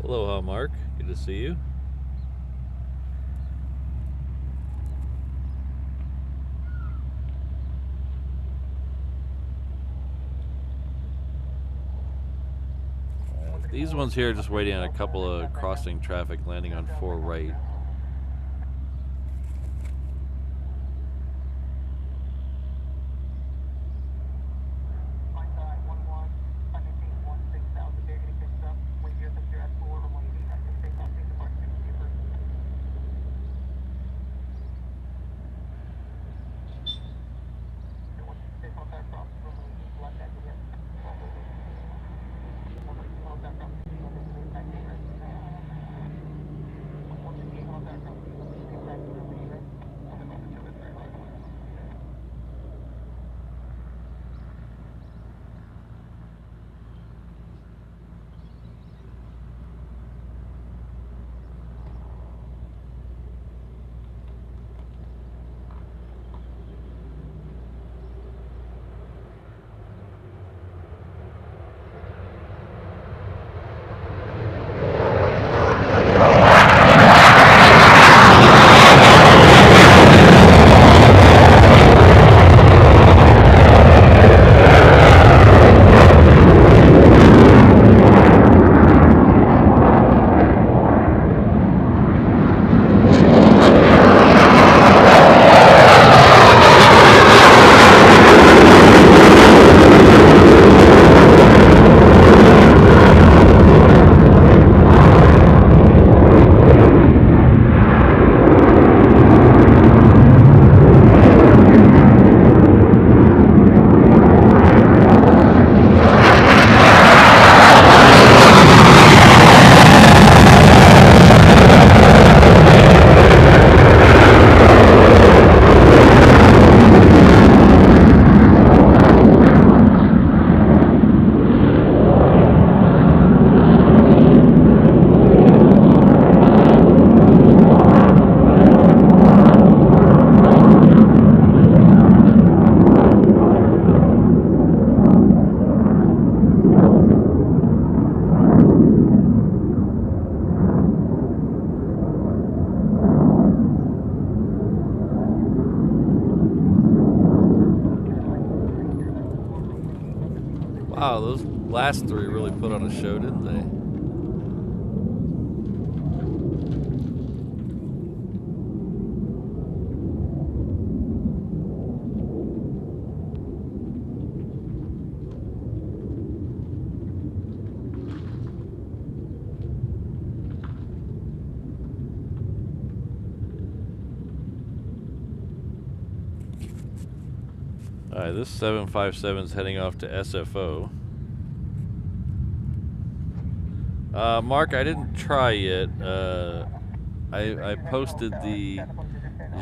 Aloha, Mark. Good to see you. These ones here are just waiting on a couple of crossing traffic landing on 4 right. last three really put on a show, didn't they? Alright, this 757 is heading off to SFO. Mark, I didn't try yet. I posted the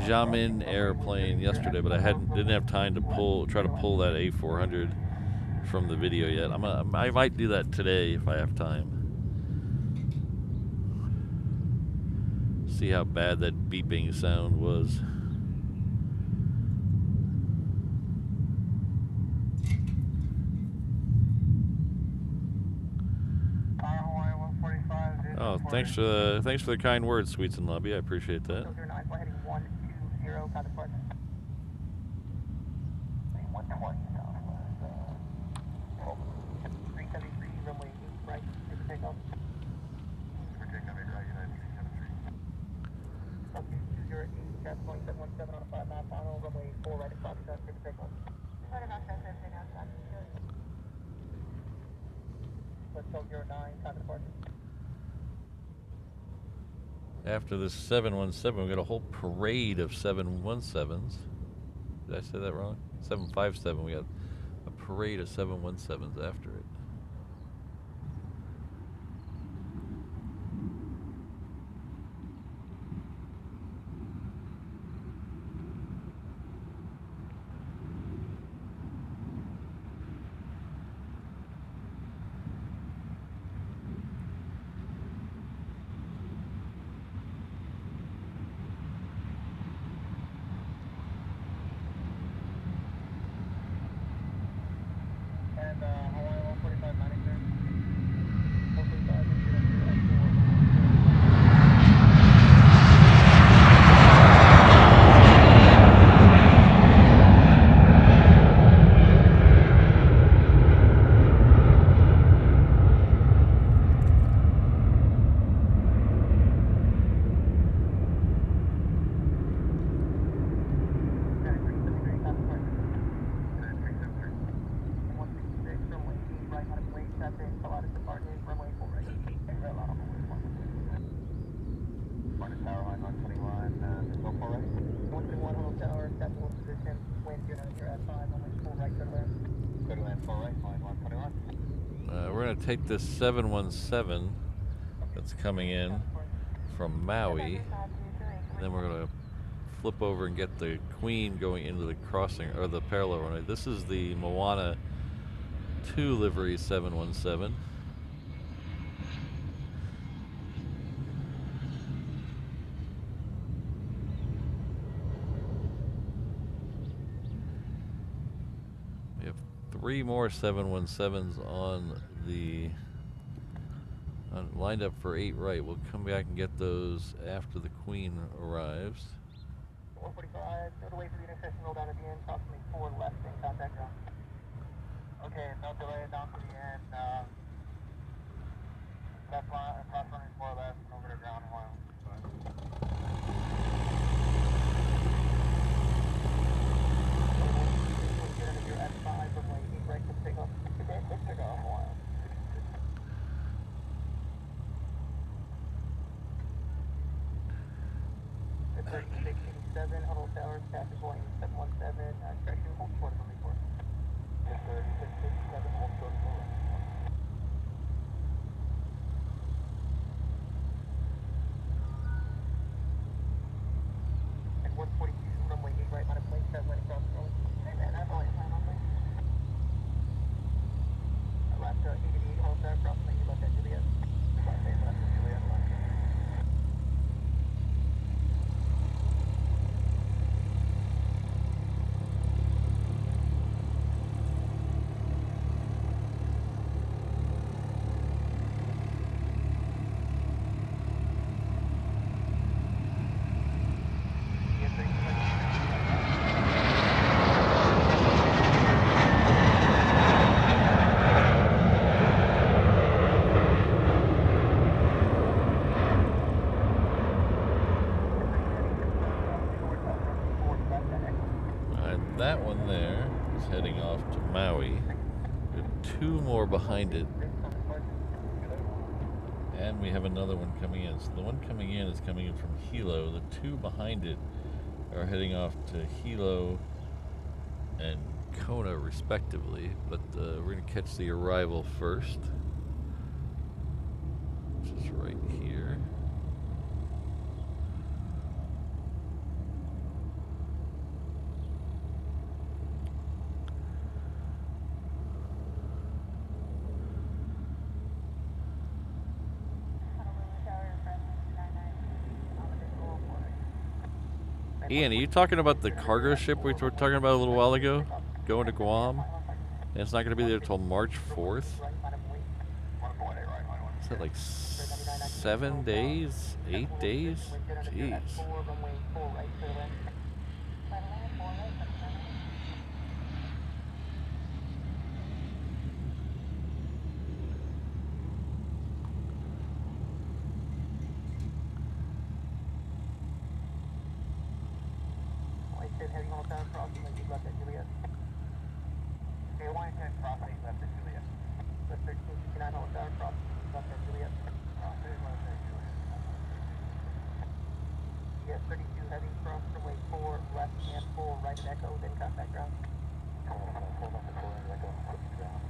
Jamin airplane yesterday, but I didn't have time to try to pull that A400 from the video yet. I might do that today if I have time. See how bad that beeping sound was. Oh, thanks for the kind words, Sweets and Lobby. I appreciate that. After this 717, we got a whole parade of 717s. Did I say that wrong? 757. We got a parade of 717s after it. We're going to take this 717 that's coming in from Maui, and then we're going to flip over and get the Queen going into the crossing, or the parallel runway. This is the Moana 2 livery 717. We have 3 more 717s lined up for 8 right. We'll come back and get those after the Queen arrives. 145, no delay for the intersection, roll down at the end, approximately 4 left and contact ground. Okay, no delay down to the end. Left line, cross running 4 left, and over to ground 1. You're at 5 from lane, right to pick up. Let's pick up 1. It's 3687, Honolulu Towers, passes Hawaiian 717, correction, hold short from report. Yes, 3687, hold short from report. And 142, runway 8 right, on a plane, 7 right across the road. Hey man, that's all you plan on me. Left 88, hold there, cross lane, left at Juliet. Left at Juliet, left. that one there is heading off to Maui. We have 2 more behind it. And we have another one coming in. So the one coming in is coming in from Hilo. The 2 behind it are heading off to Hilo and Kona respectively. But we're going to catch the arrival first, which is right here. Ian, are you talking about the cargo ship we were talking about a little while ago, going to Guam? And it's not going to be there till March 4th? Is that like 7 days? 8 days? Jeez. Heavy Milestone crossing when you left at Juliet. Okay, Hawaiian 10 crossing left at Juliet. Left 1369 Milestone crossing left at Juliet. Left at Juliet. Yes, 32 heavy cross runway 4 left and 4 right at Echo, then contact ground. 4 left at 4 right Echo, ground.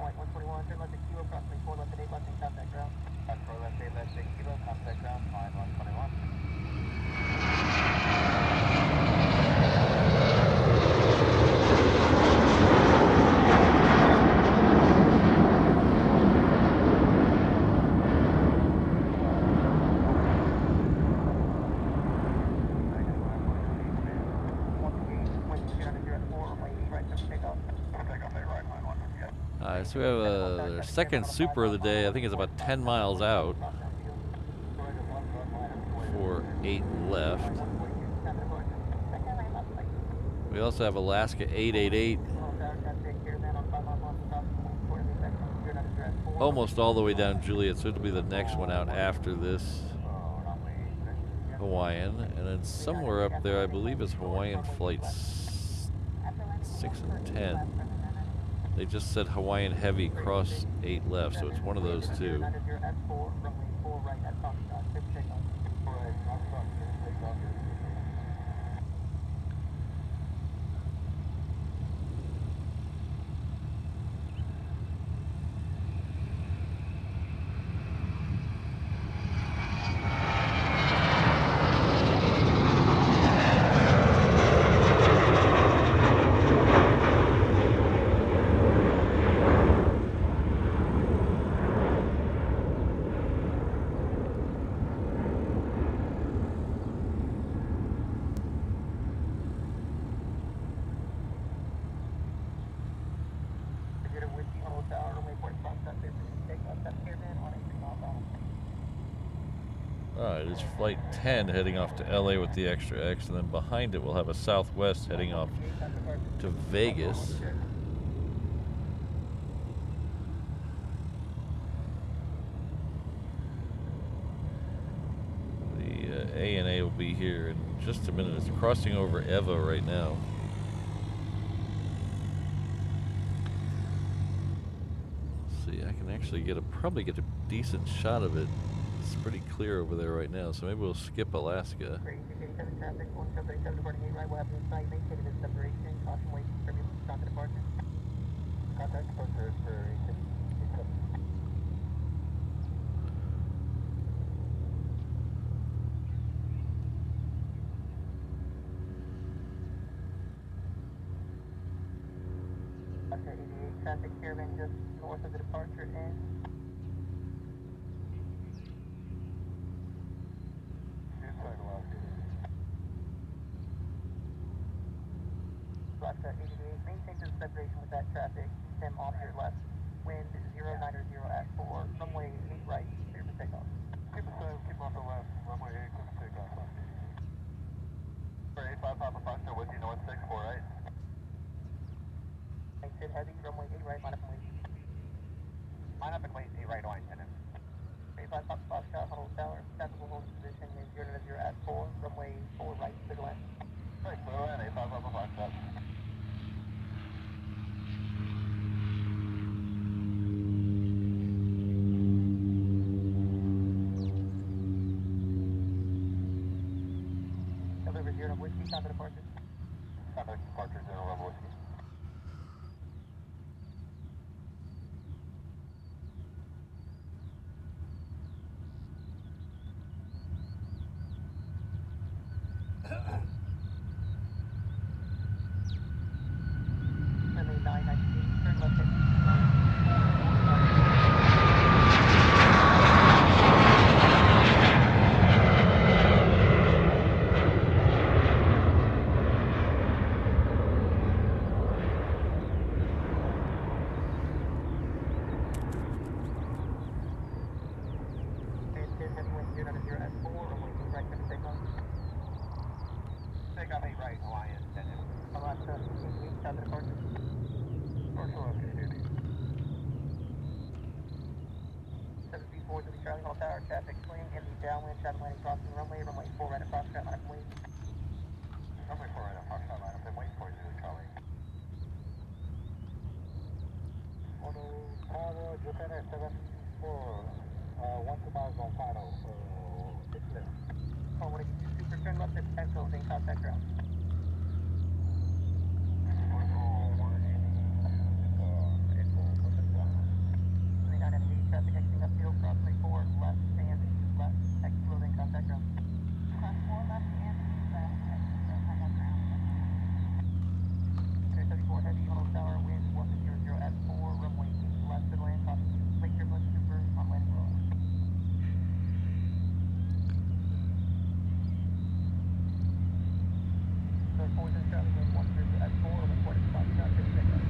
Hawaiian 121, turn left at Kilo, approximately 4 left at 8 left and contact ground. 4 left 8 left at Kilo, contact ground, Hawaiian 121. So we have a second super of the day. I think it's about 10 miles out. 4-8 left. We also have Alaska 888. Almost all the way down Juliet, so it'll be the next one out after this Hawaiian. And then somewhere up there, I believe, is Hawaiian flights 6 and 10. They just said Hawaiian Heavy cross 8 left, so it's one of those 2. Alright, it's flight 10 heading off to LA with the extra X, and then behind it we'll have a Southwest heading off to Vegas. The ANA will be here in just a minute. It's crossing over Eva right now. Let's see, I can actually probably get a decent shot of it. It's pretty clear over there right now, so maybe we'll skip Alaska. Traffic caravan just north of the departure end. Alaska 88, maintain the separation with that traffic, stem off your left, wind 090 at 4, runway 8 right, clear for takeoff. Keep off the left, runway 8, clear for takeoff. For 85 Papa Foxtrot, with you north 6, 4 right. Exit heavy, runway 8 right, line up and wait. Line up and wait, 8 right, line 10 in. 85 Papa Foxtrot, Honolulu Tower, tactical hold position, wind 090 at 4, runway 4 right, clear to land. Alright, clear Stop the departure. Stop the departure, 0 level whiskey. Friendly 919, turn left hit. Heavy wind 090 S4, runway 2 right, center takeoff. Takeoff 8 right, Hawaiian, 10 in. Malasada, 88, stop the departure. Commercial opportunity. 734 to the Charlie Hall Tower, traffic swing in the downwind, shadow landing crossing runway 4 right across, strap line up wing. Runway 4 right, approximate line up and wait for you, Charlie. Honu Tower, Japan Air 74, 1 miles on final, 6 left. Oh, what do you do? Super turn left at Echo, then contact ground. 3998, traffic exiting upfield, crossway 4, left, and left, exit road, then contact ground. Cross 4 left and left, exit road, contact ground. 34 heavy, Honu Tower, wind 100 S4, runway 8 left to land, copy. Lake Turbulence Super on landing roll. So 4 is Charlie, wind 100 S4, reported spot shot, 50 seconds.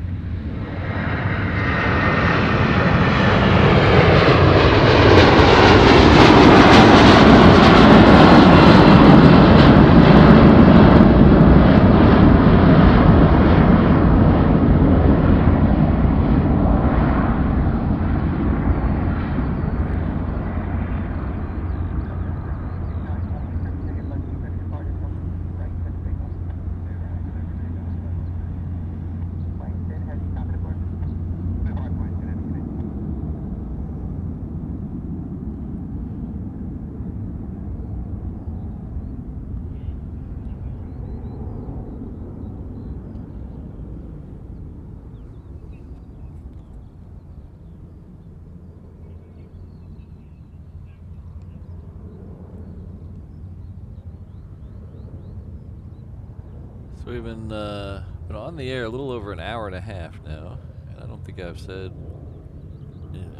So we've been on the air a little over an hour and a half now, and I don't think I've said,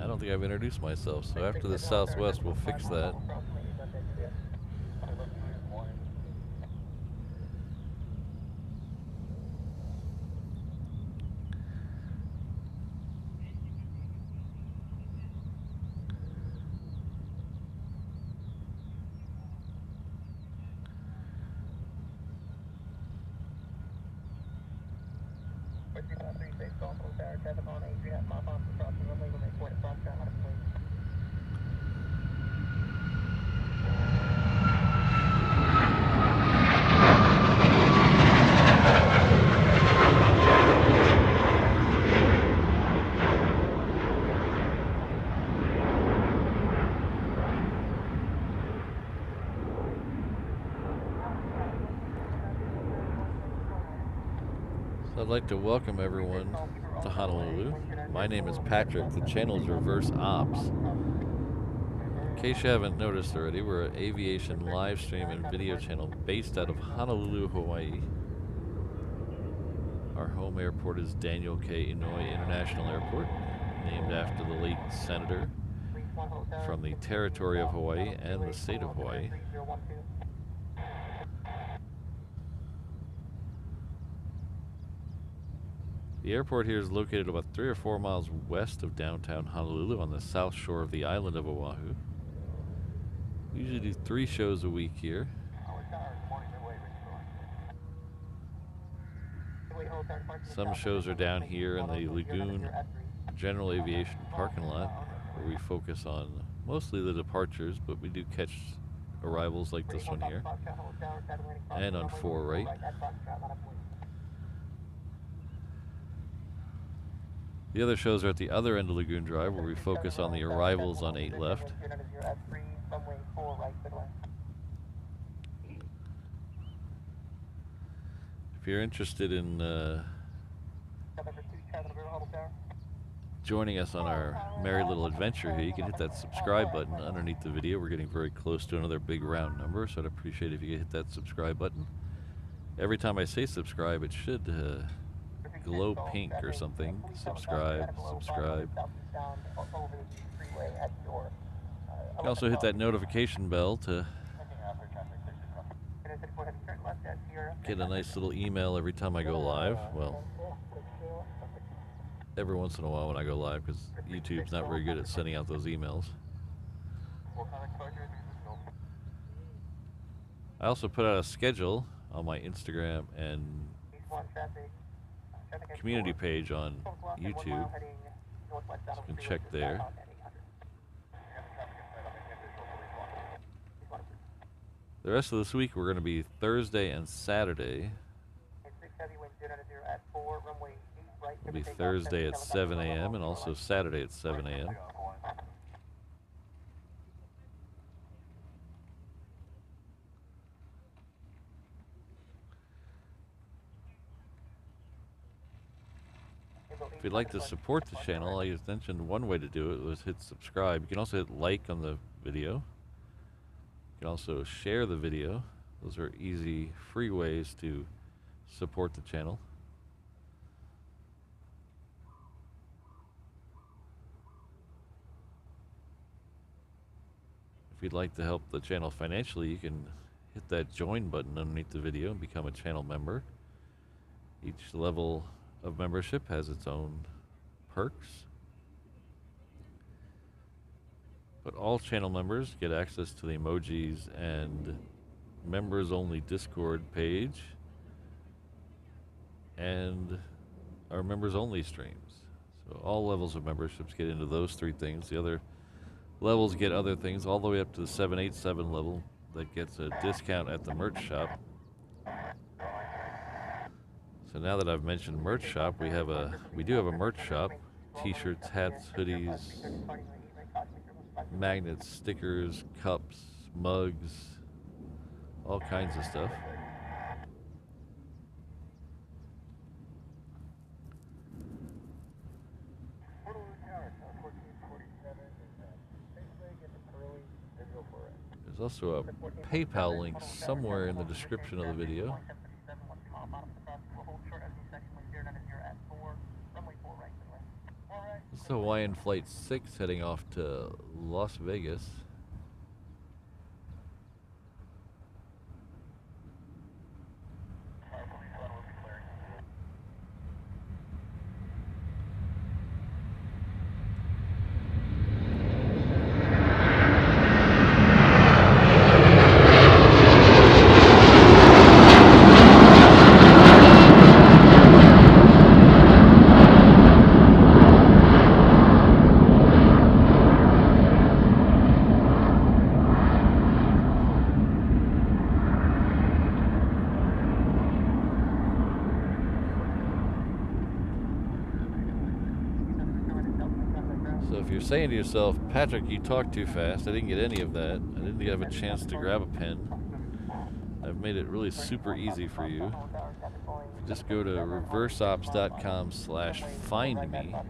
I don't think I've introduced myself. So after the Southwest, we'll fix that. I'd like to welcome everyone to Honolulu. My name is Patrick. The channel is Reverse Ops. In case you haven't noticed already, we're an aviation live stream and video channel based out of Honolulu, Hawaii. Our home airport is Daniel K. Inouye International Airport, named after the late senator from the territory of Hawaii and the state of Hawaii. The airport here is located about 3 or 4 miles west of downtown Honolulu on the south shore of the island of Oahu. We usually do 3 shows a week here. Some shows are down here in the Lagoon General Aviation parking lot, where we focus on mostly the departures, but we do catch arrivals like this one here, and on 4 right. The other shows are at the other end of Lagoon Drive, where we focus on the arrivals on 8 left. you're interested in joining us on our merry little adventure here, you can hit that subscribe button underneath the video. We're getting very close to another big round number, so I'd appreciate it if you could hit that subscribe button. Every time I say subscribe, it should glow pink or something. Subscribe, subscribe. You can also hit that notification bell to get a nice little email every time I go live. Well, every once in a while when I go live, because YouTube's not very good at sending out those emails. I also put out a schedule on my Instagram and community page on YouTube, so you can check there. The rest of this week we're going to be Thursday and Saturday. It'll be Thursday at 7 a.m. and also Saturday at 7 a.m. If you'd like to support the channel, I just mentioned one way to do it was hit subscribe. You can also hit like on the video. You can also share the video. Those are easy, free ways to support the channel. If you'd like to help the channel financially, you can hit that join button underneath the video and become a channel member. Each level of membership has its own perks. But all channel members get access to the emojis and members only Discord page and our members only streams. So all levels of memberships get into those three things. The other levels get other things all the way up to the 787 level that gets a discount at the merch shop. So now that I've mentioned merch shop, we do have a merch shop. T-shirts, hats, hoodies, magnets, stickers, cups, mugs, all kinds of stuff. There's also a PayPal link somewhere in the description of the video. This is Hawaiian Flight 6 heading off to Las Vegas. So if you're saying to yourself, Patrick, you talk too fast, I didn't get any of that, I didn't have a chance to grab a pen, I've made it really super easy for you. Just go to reverseops.com/findme.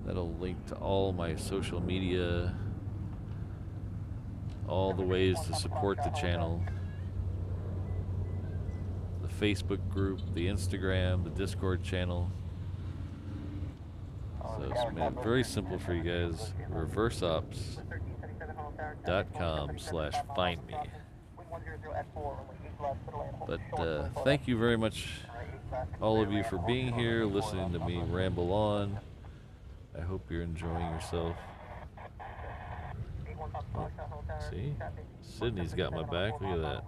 That'll link to all my social media, all the ways to support the channel, the Facebook group, the Instagram, the Discord channel. So it's made it very simple for you guys. reverseops.com/findme. But thank you very much, all of you, for being here, listening to me ramble on. I hope you're enjoying yourself. Oh, see? Sydney's got my back. Look at that.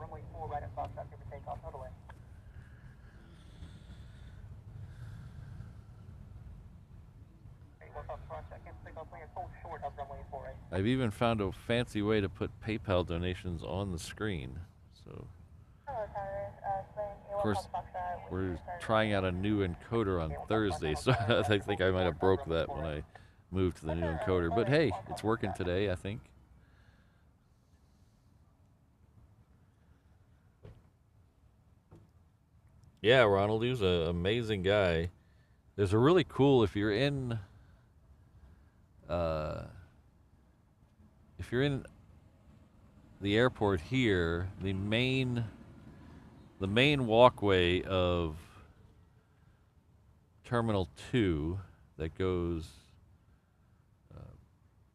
I've even found a fancy way to put PayPal donations on the screen. So, of course, we're trying out a new encoder on Thursday, so I think I might have broke that when I moved to the new encoder. But hey, it's working today, I think. Yeah, Ronald, he was an amazing guy. There's a really cool uh, if you're in the airport here, the main walkway of Terminal 2 that goes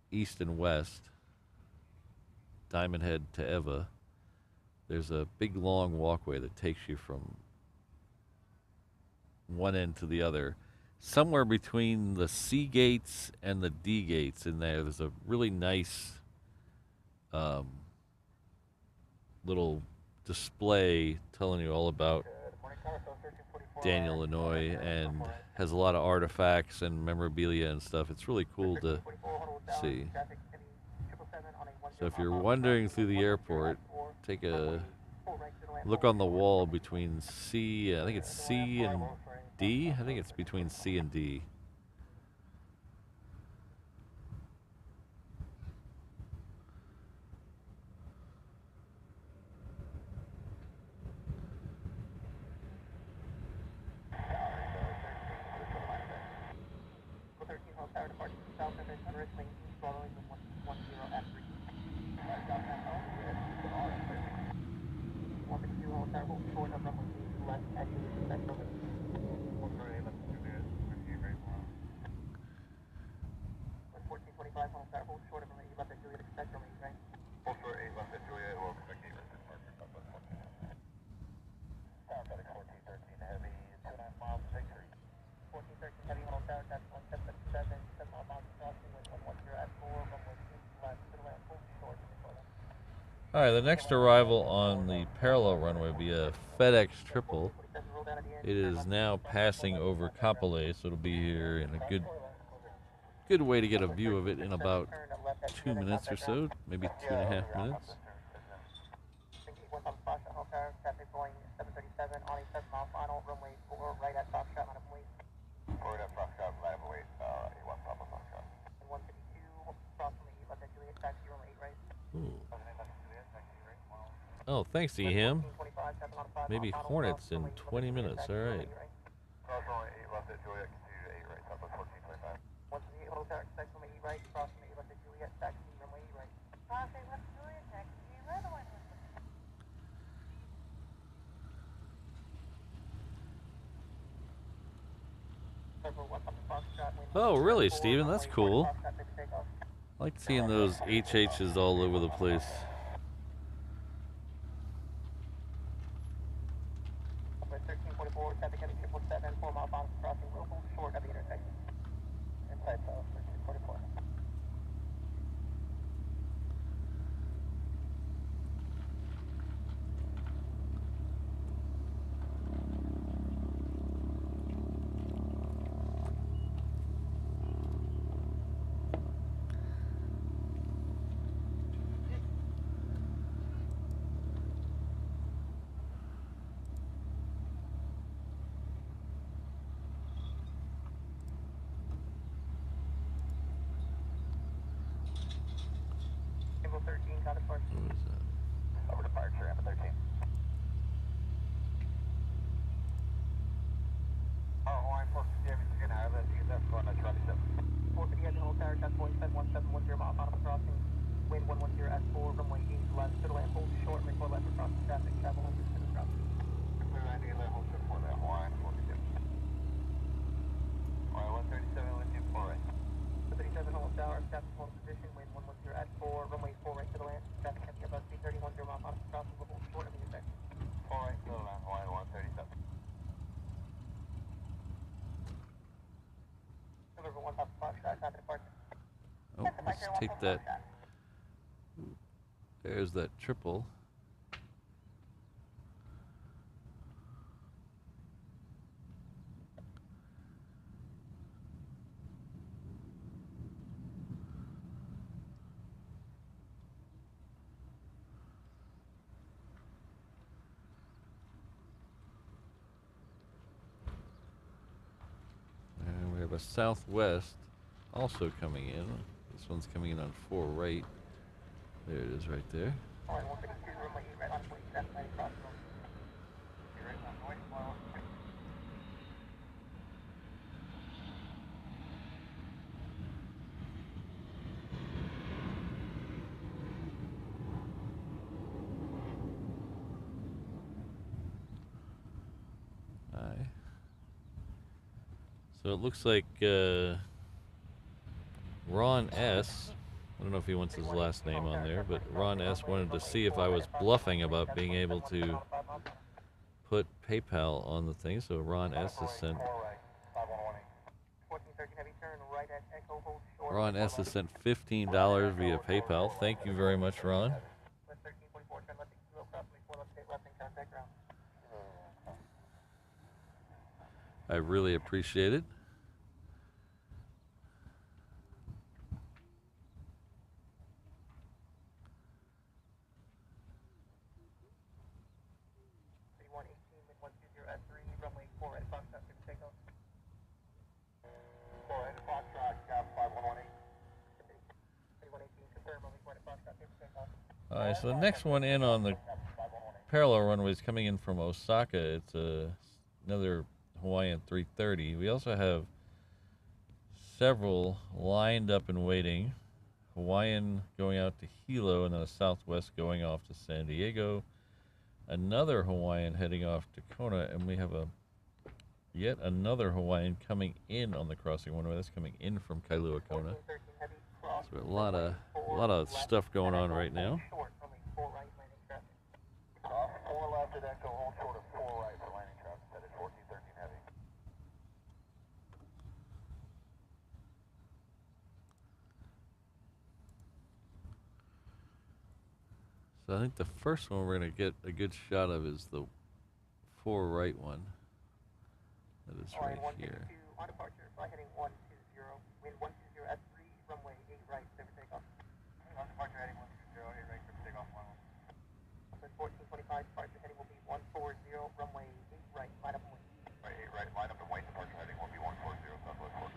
east and west, Diamond Head to Eva, there's a big long walkway that takes you from one end to the other. Somewhere between the C gates and the D gates in there's a really nice little display telling you all about Daniel Lanois and has a lot of artifacts and memorabilia and stuff. It's really cool to see. So if you're wandering through the airport, take a look on the wall between I think it's C and D. I think it's between C and D. All right, the next arrival on the parallel runway will be a FedEx triple. It is now passing over Kapolei, so it'll be here in a good way to get a view of it in about 2 minutes or so, maybe 2.5 minutes. Ooh. Oh, thanks to him. Maybe Hornets in 20 minutes. All right. Oh, really, Steven? That's cool. I like seeing those HHs all over the place. Over departure, Amber 13. Hawaiian 450, you're gonna have that, use that for 27. 450 at the whole tower, that's Boeing 71710 mile final crossing, wind 110 at 4, runway 8 left, to the land, hold short, make 4 left across the traffic, travel over to the crossing. Clear landing at level 4 there, Hawaiian 450. Hawaiian 137, wind 2 4 right. 37 whole tower, traffic hold position, wind 110 at 4, runway 4 right to the land, traffic heavy about 330 mile final crossing, hold short of the effect. 4 right to the land, Hawaiian 137. Oh, let's take that. There's that triple. And we have a Southwest also coming in. This one's coming in on 4 right. There it is right there. So it looks like Ron S. I don't know if he wants his last name on there, but Ron S. wanted to see if I was bluffing about being able to put PayPal on the thing. So Ron S. has sent $15 via PayPal. Thank you very much, Ron. I really appreciate it. All right, so the next one in on the parallel runway is coming in from Osaka. It's another Hawaiian 330. We also have several lined up and waiting. Hawaiian going out to Hilo, and then a Southwest going off to San Diego. Another Hawaiian heading off to Kona, and we have yet another Hawaiian coming in on the crossing runway. That's coming in from Kailua Kona. So a lot of stuff going on right now. So I think the first one we're going to get a good shot of is the 4 right one. That is right here. On departure, fly heading 120, wind 120 at 3, runway 8 right, clear for takeoff. On departure heading 120, 8 right, clear for takeoff, 11. 1425, departure heading will be 140, runway 8 right, line up and wait. Right, 8 right, line up and wait, departure heading will be 140, Southwest 4.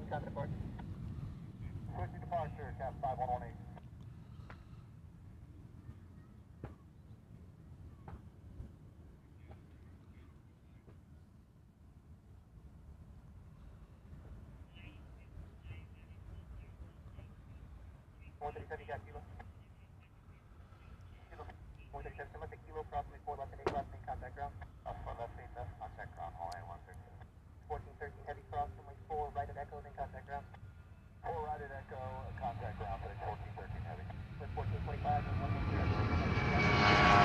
Copy departure. Switching departure, cap 5118. Kilo. 137, select the kilo, approximately 4 left and 8 left, main contact ground. 4 left, 8 left, contact ground, Hawaiian 113. 1413, heavy cross, runway 4 right at Echo, then contact ground. 4 right at Echo, contact ground, heading 1413 heavy. With 1425 and 113.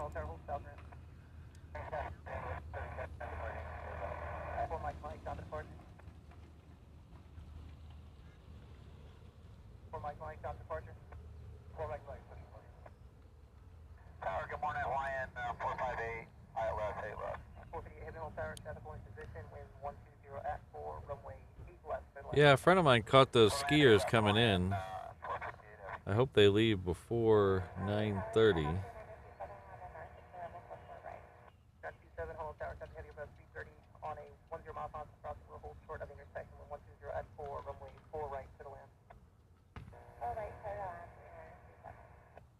Hollow Tower, hold south ramp. 4 Mike Mike, on departure. 4 Mike Mike, on departure. 4 Mike Mike, push departure. Tower, good morning, Hawaiian, 458, ILS, 8 left. 458, heavy hold tower, traffic point position, wind 120 at 4, runway 8 left. Yeah, a friend of mine caught those skiers coming in. I hope they leave before 9:30. Got 27, Hollow Tower, traffic heavy above 330 on a 10 mile path across the hold short of the intersection with 120 at 4, runway 4 right to the land. 4 right to the land.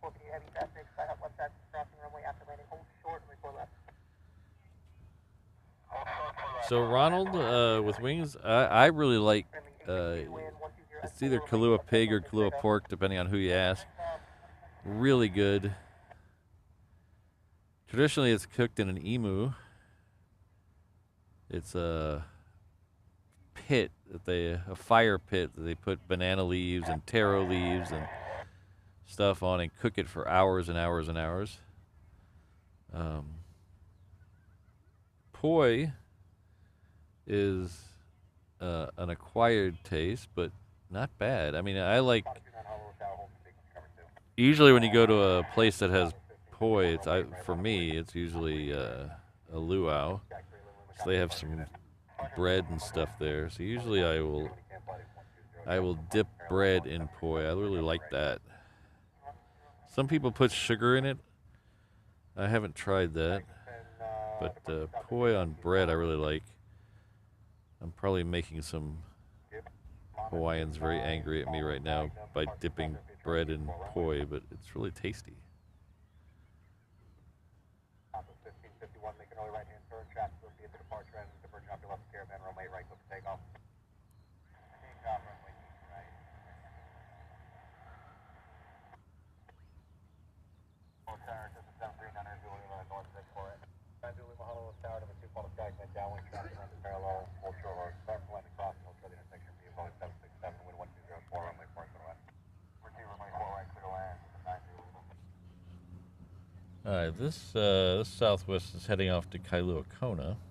458, heavy traffic, side up left side, crossing runway after landing, hold short, and 4 left. So Ronald, with wings, I really like, it's either Kahlua pig or Kahlua pork, depending on who you ask. Really good. Traditionally, it's cooked in an emu. It's a pit a fire pit that they put banana leaves and taro leaves and stuff on and cook it for hours and hours and hours. Poi is an acquired taste, but not bad. I mean, I like. Usually, when you go to a place that has poi, for me, it's usually a luau. So they have some bread and stuff there. So usually, I will dip bread in poi. I really like that. Some people put sugar in it. I haven't tried that, but poi on bread I really like. I'm probably making some Hawaiians very angry at me right now by dipping bread in poi, but it's really tasty. 1551, make an early right-hand turn, traffic will be at the departure and diverging off your left caravan, runway right, clear for takeoff. Takeoff, runway right. Hollow Tower, this is 7300, Zulima, North 64. Zulima, Honolulu Tower, number 2, follow Skagman, downwind traffic runs parallel, hold short road, start from landing crossing, hold short the intersection, view, Boeing 767, wind 1204, runway 4, clear to land. Number 2, runway 4, right, clear to land, 9 Zulima. All right, this Southwest is heading off to Kailua Kona. Oops.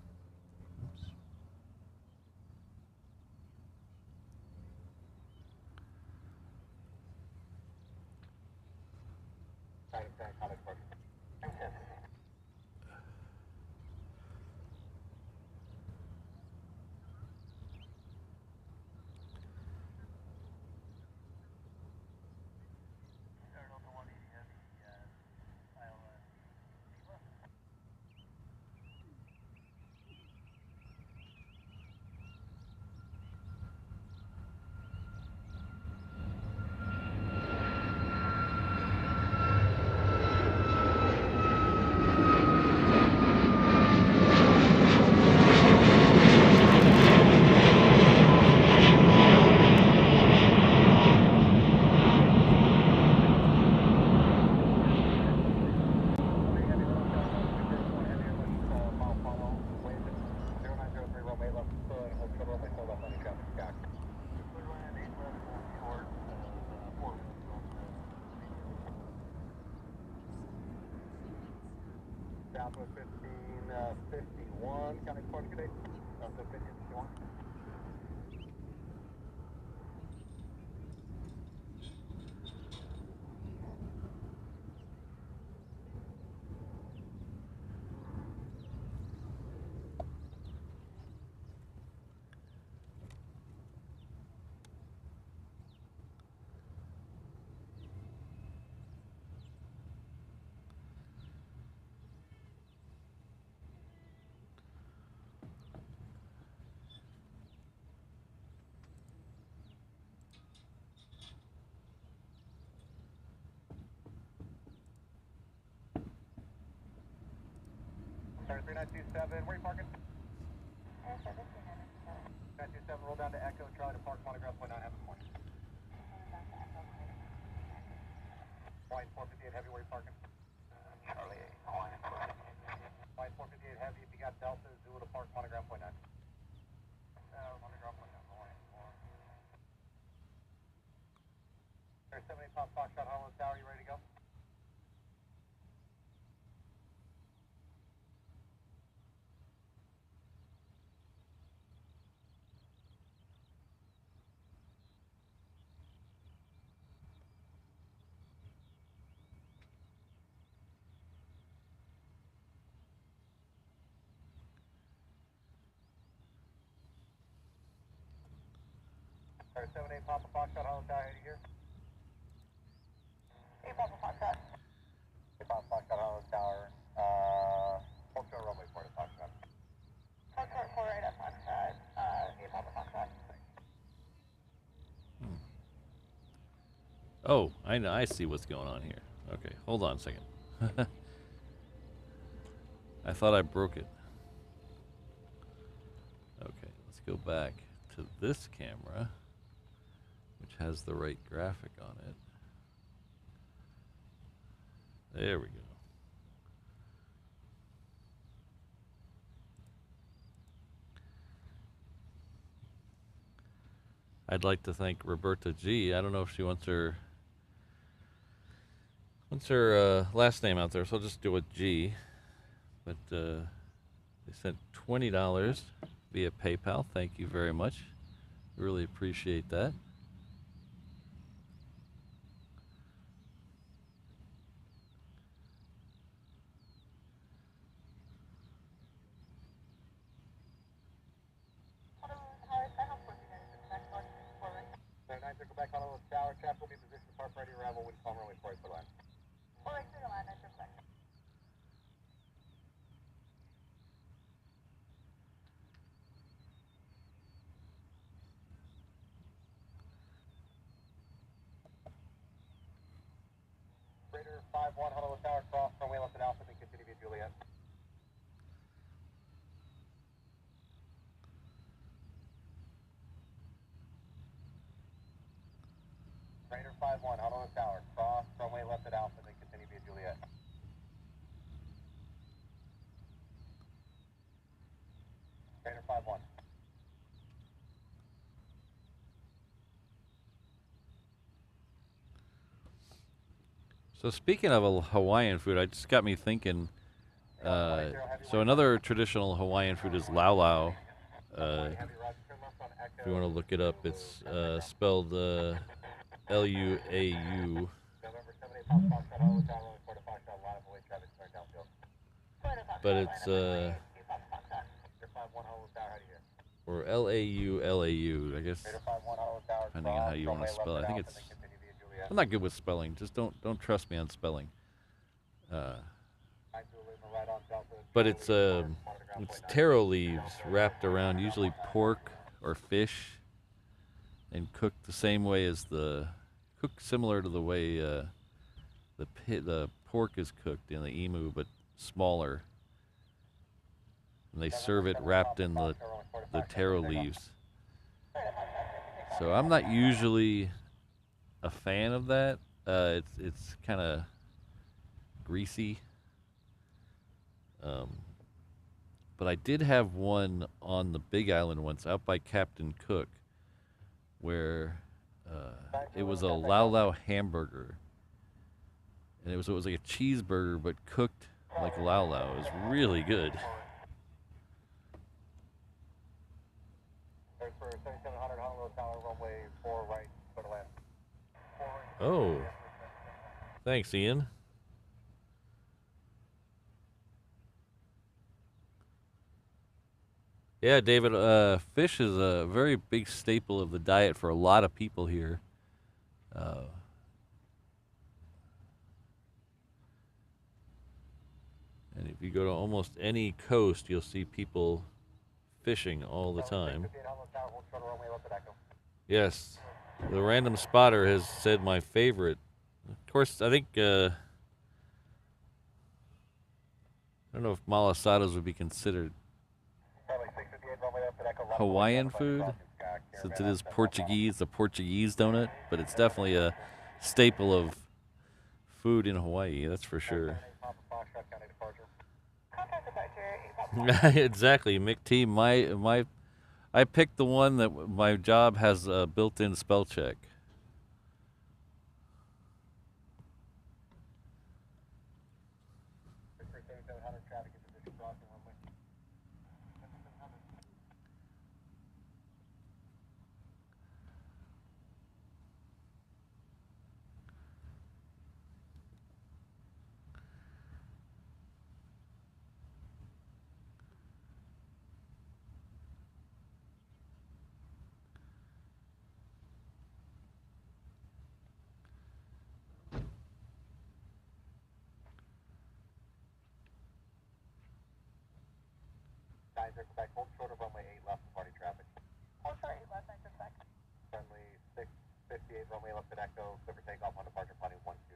Southwest 1551, county departure today. Southwest 1551. Sorry, 3927, where are you parking? 3927, roll down to Echo, Charlie to park, monograph, point 9, have a point. Hawaiian 458 heavy, where are you parking? Charlie 8, Hawaiian 458. Hawaiian 458 heavy, if you got Delta, Zulu to park, monograph, point 9. Monograph, point 9, Hawaiian 4. There's 78 Pop Foxtrot, Honolulu Tower, you ready to go? Alright, 78 Papa Foxtrot, Honolulu Tower, heading here. 8 Papa Foxtrot. 8 Papa Foxtrot, Honolulu Tower. Hold short runway 4 to Foxtrot. Hold short 4 right at Foxtrot. 8 Papa Foxtrot. Oh, I know. I see what's going on here. Okay, hold on a second. I thought I broke it. Okay, let's go back to this camera, which has the right graphic on it. There we go. I'd like to thank Roberta G. I don't know if she wants her last name out there, so I'll just do it G. But they sent $20 via PayPal. Thank you very much. Really appreciate that. Circle back Honolulu Tower. Traffic will be positioned to park ready arrival. Wind calm runway 4 for land. 4 right clear to land. 9 circle back. Freighter 51 Honolulu Tower, cross runway left at Alpha, then continue via Juliet. Freighter 51 Honolulu Tower, cross runway left at Alpha, then continue via Juliet. Freighter 51. So speaking of a Hawaiian food, it just got me thinking. So another traditional Hawaiian food is lau lau. If you want to look it up, it's spelled L-U-A-U. But it's or L-A-U-L-A-U, I guess, depending on how you want to spell it. I think it's. I'm not good with spelling. Just don't trust me on spelling. But it's taro leaves wrapped around usually pork or fish, and cooked the same way as cooked similar to the way the pork is cooked in the emu, but smaller. And they serve it wrapped in the taro leaves. So I'm not usually a fan of that. It's kind of greasy. But I did have one on the Big Island once, out by Captain Cook, where it was a lau lau hamburger, and it was like a cheeseburger but cooked like lau lau. It was really good. Oh, thanks, Ian. Yeah, David, fish is a very big staple of the diet for a lot of people here. And if you go to almost any coast, you'll see people fishing all the time. Yes, the random spotter has said my favorite. Of course, I think, I don't know if malasadas would be considered Hawaiian food, since it is Portuguese, the Portuguese donut, but it's definitely a staple of food in Hawaii, that's for sure. Exactly, Mick T. I picked the one that my job has a built-in spell check. 9-0 Quebec, hold short of runway 8 left, departing traffic. Hold short 8 left, 9 Quebec. Friendly 658, runway left at Echo, clear for takeoff on departure planning 120.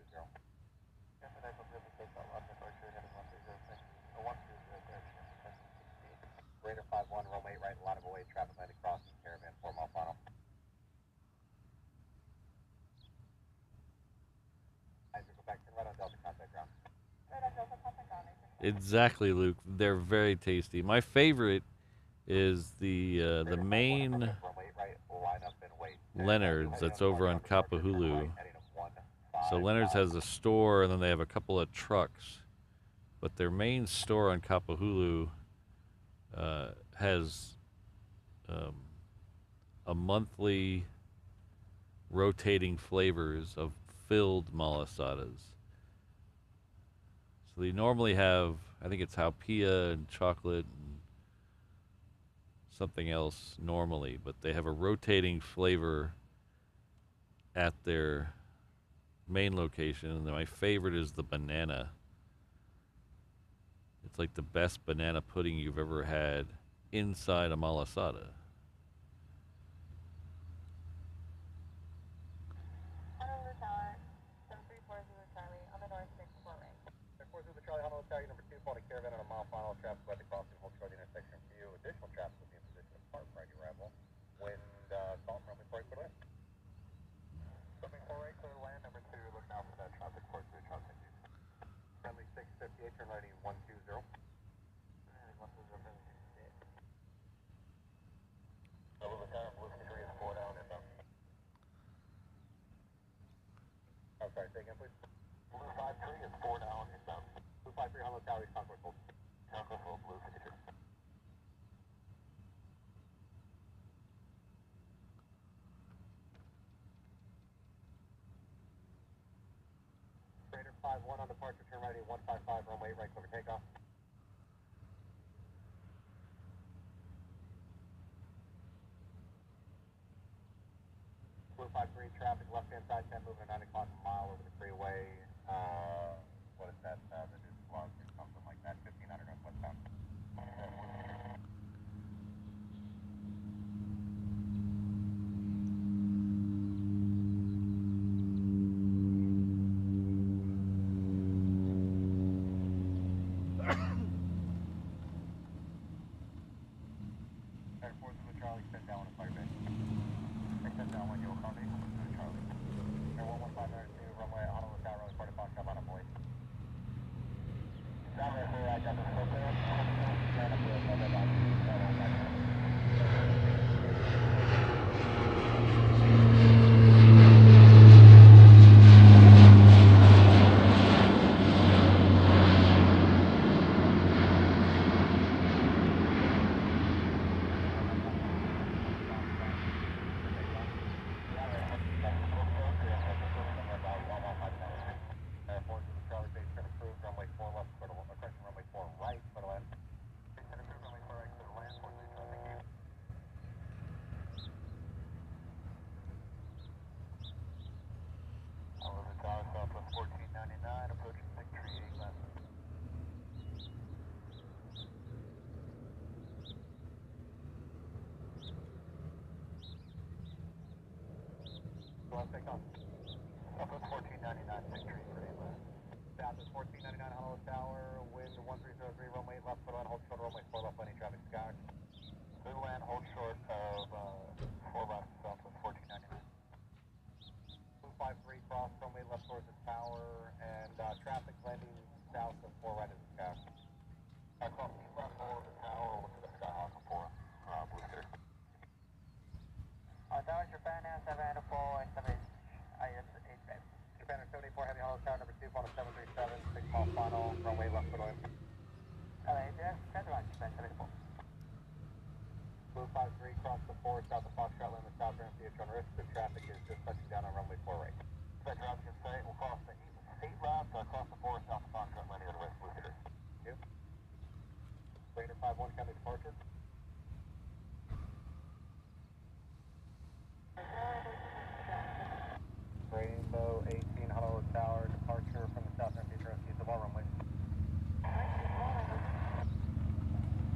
Yes, and Echo, clear for takeoff on departure heading 130, 120, Raider 51, runway 8 right, line of away, traffic landing crossing, caravan, 4 mile final. Back to right on Delta contact ground. Right on Delta, contact ground. Exactly, Luke. They're very tasty. My favorite is the main Leonard's that's over on Kapahulu. So Leonard's has a store, and then they have a couple of trucks. But their main store on Kapahulu has a monthly rotating flavors of filled malasadas. So they normally have, I think it's haupia and chocolate and something else normally, but they have a rotating flavor at their main location, and my favorite is the banana. It's like the best banana pudding you've ever had inside a malasada. Honolulu Tower, 734 Zulu Charlie, on the north 64 right. 4 Zulu Charlie, Honolulu Tower, number 2, calling caravan on a mile final, traffic by the crossing, hold short the intersection for you. Additional traffic will be in position of part right arrival. Wind, calm, runway 4 clear land. Runway 4 right, clear land, number 2, look now for that traffic, 4 Zulu Charlie. Friendly 658, turn right 120. Honolulu Tower, blue 3 is 4 down, inbound. I'm sorry, say again, please. Blue 53 is 4 down, inbound. Blue 53, Honolulu Tower, East Concourse, hold. Concourse, hold, blue 53. Raider 51 on departure, turn right 155, runway 8 right, clear for takeoff. Blue 53, traffic left-hand side, 10 moving at 9 o'clock, a mile over the freeway. What is that? The news blog or something like that, 1500 on westbound. Air Force of the Charlie, extend down on fire base. Extend down when you'll accommodate to the Charlie. Air 11592, runway Honolulu Tower, early part of Fox, come on a boy. Down there, I got the scope there. Stand up here, take off. Southwest 1499, Victory, pretty left. Southwest 1499, Honolulu Tower, wind 1303, runway 8 left, foot land, hold short, runway 4 left, landing traffic sky. Good land, hold short of 4 left, Southwest 1499. 253, cross, runway left towards the tower, and traffic landing south of 4 right of the sky. Cross east left, hold the tower, look to the skyhawk before blue 3. Tower, Japan Air 784, IS 8 Japan Air 74, heavy Honolulu Tower, number 2, final 737, 6 mile final, runway left foot in. Japan 784. Blue 53, cross the 4, south of Foxtrot, land the south ramp, PH on risk. The traffic is just touching down on runway 4 right. That traffic is say, we'll cross the 8 left, cross the 4, south of Foxtrot, landing on risk, blue 3. Thank you. Raider 51, county departure. Rainbow 18, Honolulu Tower, departure from the south ramp, PH on risk, east of all runway.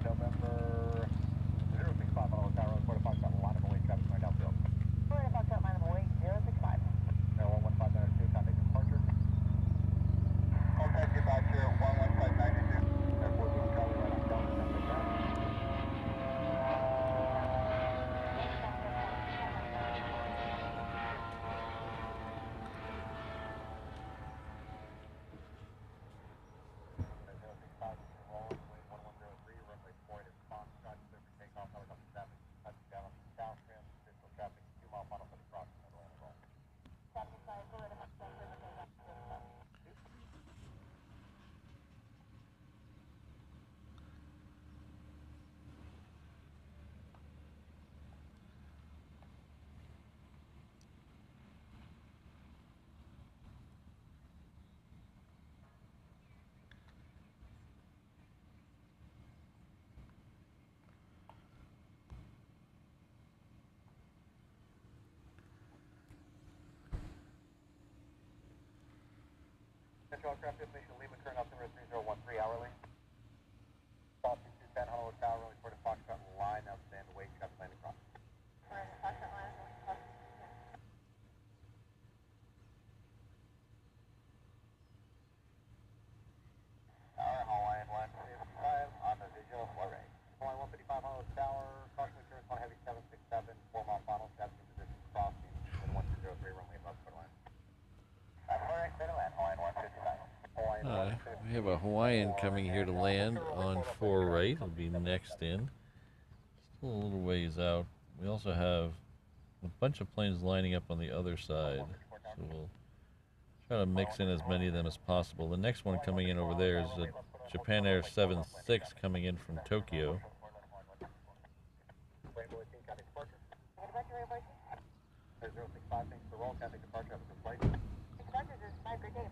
November aircraft information, Lima, current altimeter 3013 hourly. South 210, Honolulu Tower, runway 4 to Foxtrot, line up, stand away, traffic landing cross. We're in the Foxtrot line. Tower, Hawaiian 155 on the visual floor rate. Hawaiian 155, Honolulu Tower, caution clearance on heavy 767, 4-mile final, traffic in position crossing, wind 1203, runway left foot line. Floor rate, clear to land, Hawaiian 155. We have a Hawaiian coming here to land on 4 right. It'll be next in. Still a little ways out. We also have a bunch of planes lining up on the other side. So we'll try to mix in as many of them as possible. The next one coming in over there is a Japan Air 76 coming in from Tokyo. Rainbow 18, county departure. Rainbow 18. 065, thanks for roll, county departure, have a good flight. Departures is 5 per day.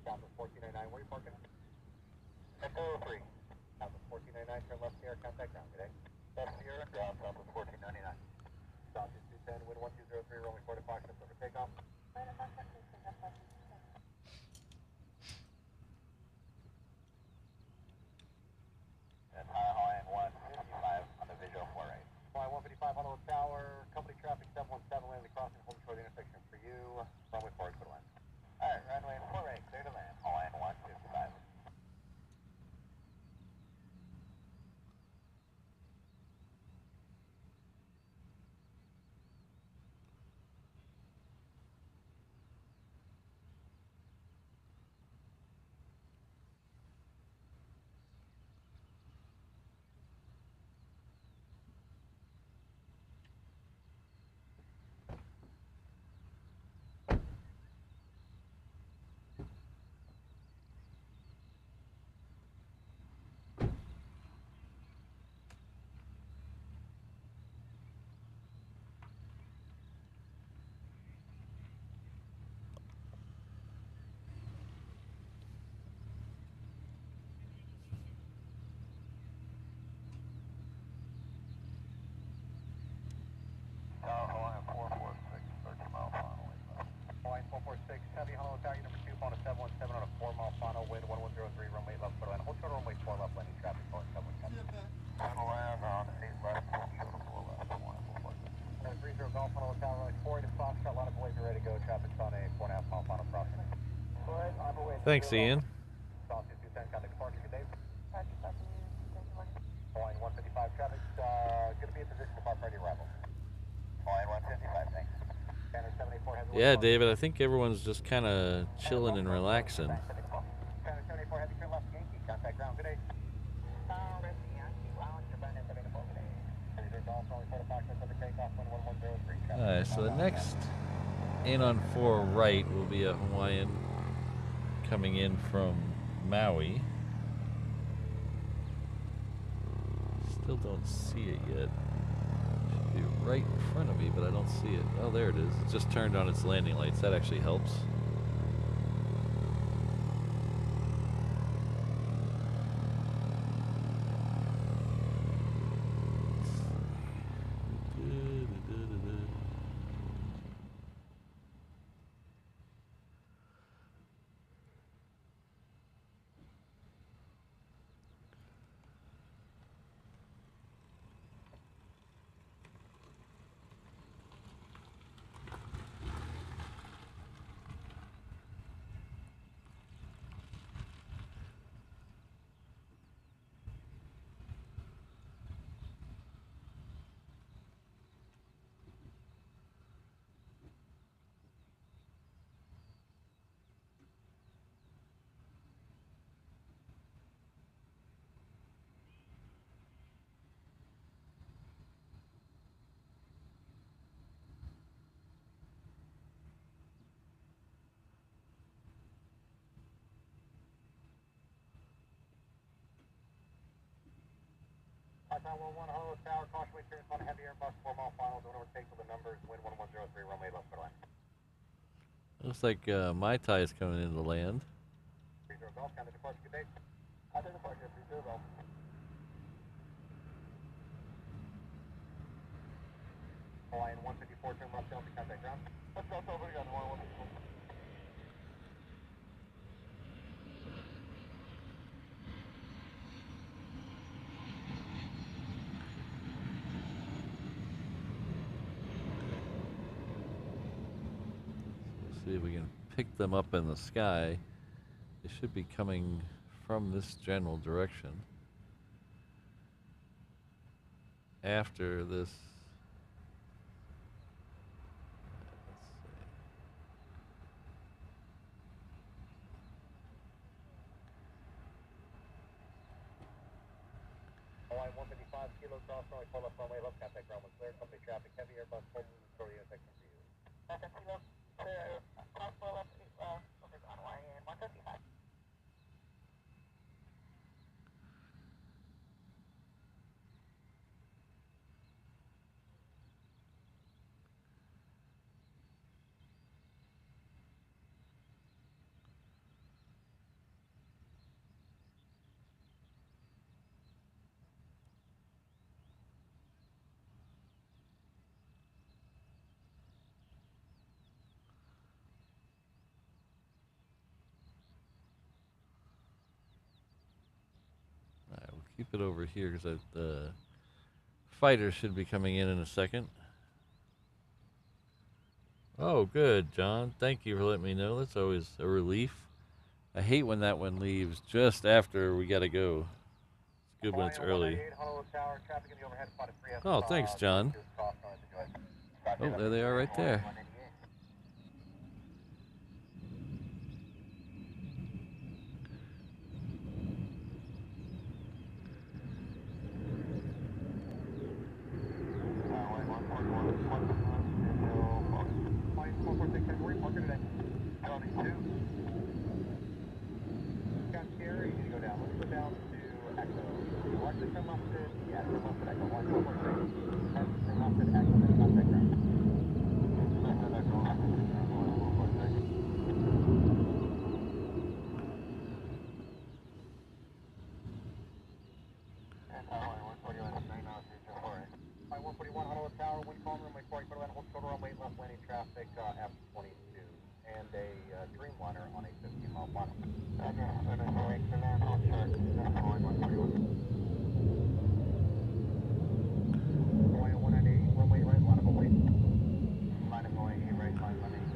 Southwest 1499, where are you parking? F-03. Southwest 1499, turn left Sierra, contact ground, good day. Left Sierra, ground, Southwest 1499. Southwest 210, wind 1203, runway 4 to Foxtrot, over takeoff. We're in the Foxtrot, please take off left. And Hawaiian 155 on the visual floor rate. Hawaiian 155, Honolulu Tower, company traffic 717, landing crossing, home short intersection for you, runway 4 to land. Alright, runway 4 right, clear to land, Hawaiian 155. Hawaiian 446, 13-mile final. Hawaiian 446, heavy Honolulu Tower, number 2, phone a 717 on a 4-mile final, wind 1103, runway left foot line. Hold short runway 4 left, landing traffic, phone 717. Final land on 8 left, hold short 4 left, Hawaiian 446. 30 Golf, Honolulu Tower, runway 4 to Foxtrot, line of boys are ready to go, traffic's on a 4.5-mile final crossing. Go ahead, on the way. Thanks, Ian. South 210, contact departure, good day. Roger, Bucky, thank you, Bucky. Hawaiian 155, traffic's going to be in position to depart for ready arrival. Hawaiian 155, thanks. Banner 784, heavy Yeah, David, I think everyone's just kind of chilling and relaxing. Banner 784, heavy turn left, Yankee, contact ground, good day. Alright, so the next in on 4 right will be a Hawaiian coming in from Maui. Still don't see it yet. Should be right in front of me, but I don't see it. Oh, there it is. It just turned on its landing lights. That actually helps. Honolulu Tower, caution weight clearance on a heavy Airbus, 4-mile final, don't overtake till the numbers, wind 1103, runway left foot line. Looks like Mai Tai is coming into land. 30 Golf, counter departure, good day. Counter departure, 30 Golf. Hawaiian 154, turn left, Delta, contact ground. Let's go over, you got Hawaiian 154. See if we can pick them up in the sky. They should be coming from this general direction. After this. Hawaiian 155 kilo cross runway, pull up runway, left contact ground, clear, company traffic, heavy Airbus, full story intersection for you. Kilo, clear, cross pull up, over on Hawaiian 155. Alright, we'll keep it over here because the fighter should be coming in a second. Oh, good, John. Thank you for letting me know. That's always a relief. I hate when that one leaves just after we gotta go. It's good when it's early. Oh, thanks, John. Oh, there they are right there. Traffic F-22 and a Dreamliner on a 15-mile final. Hawaiian 198, runway right, line of away. Line of away, right, line 188.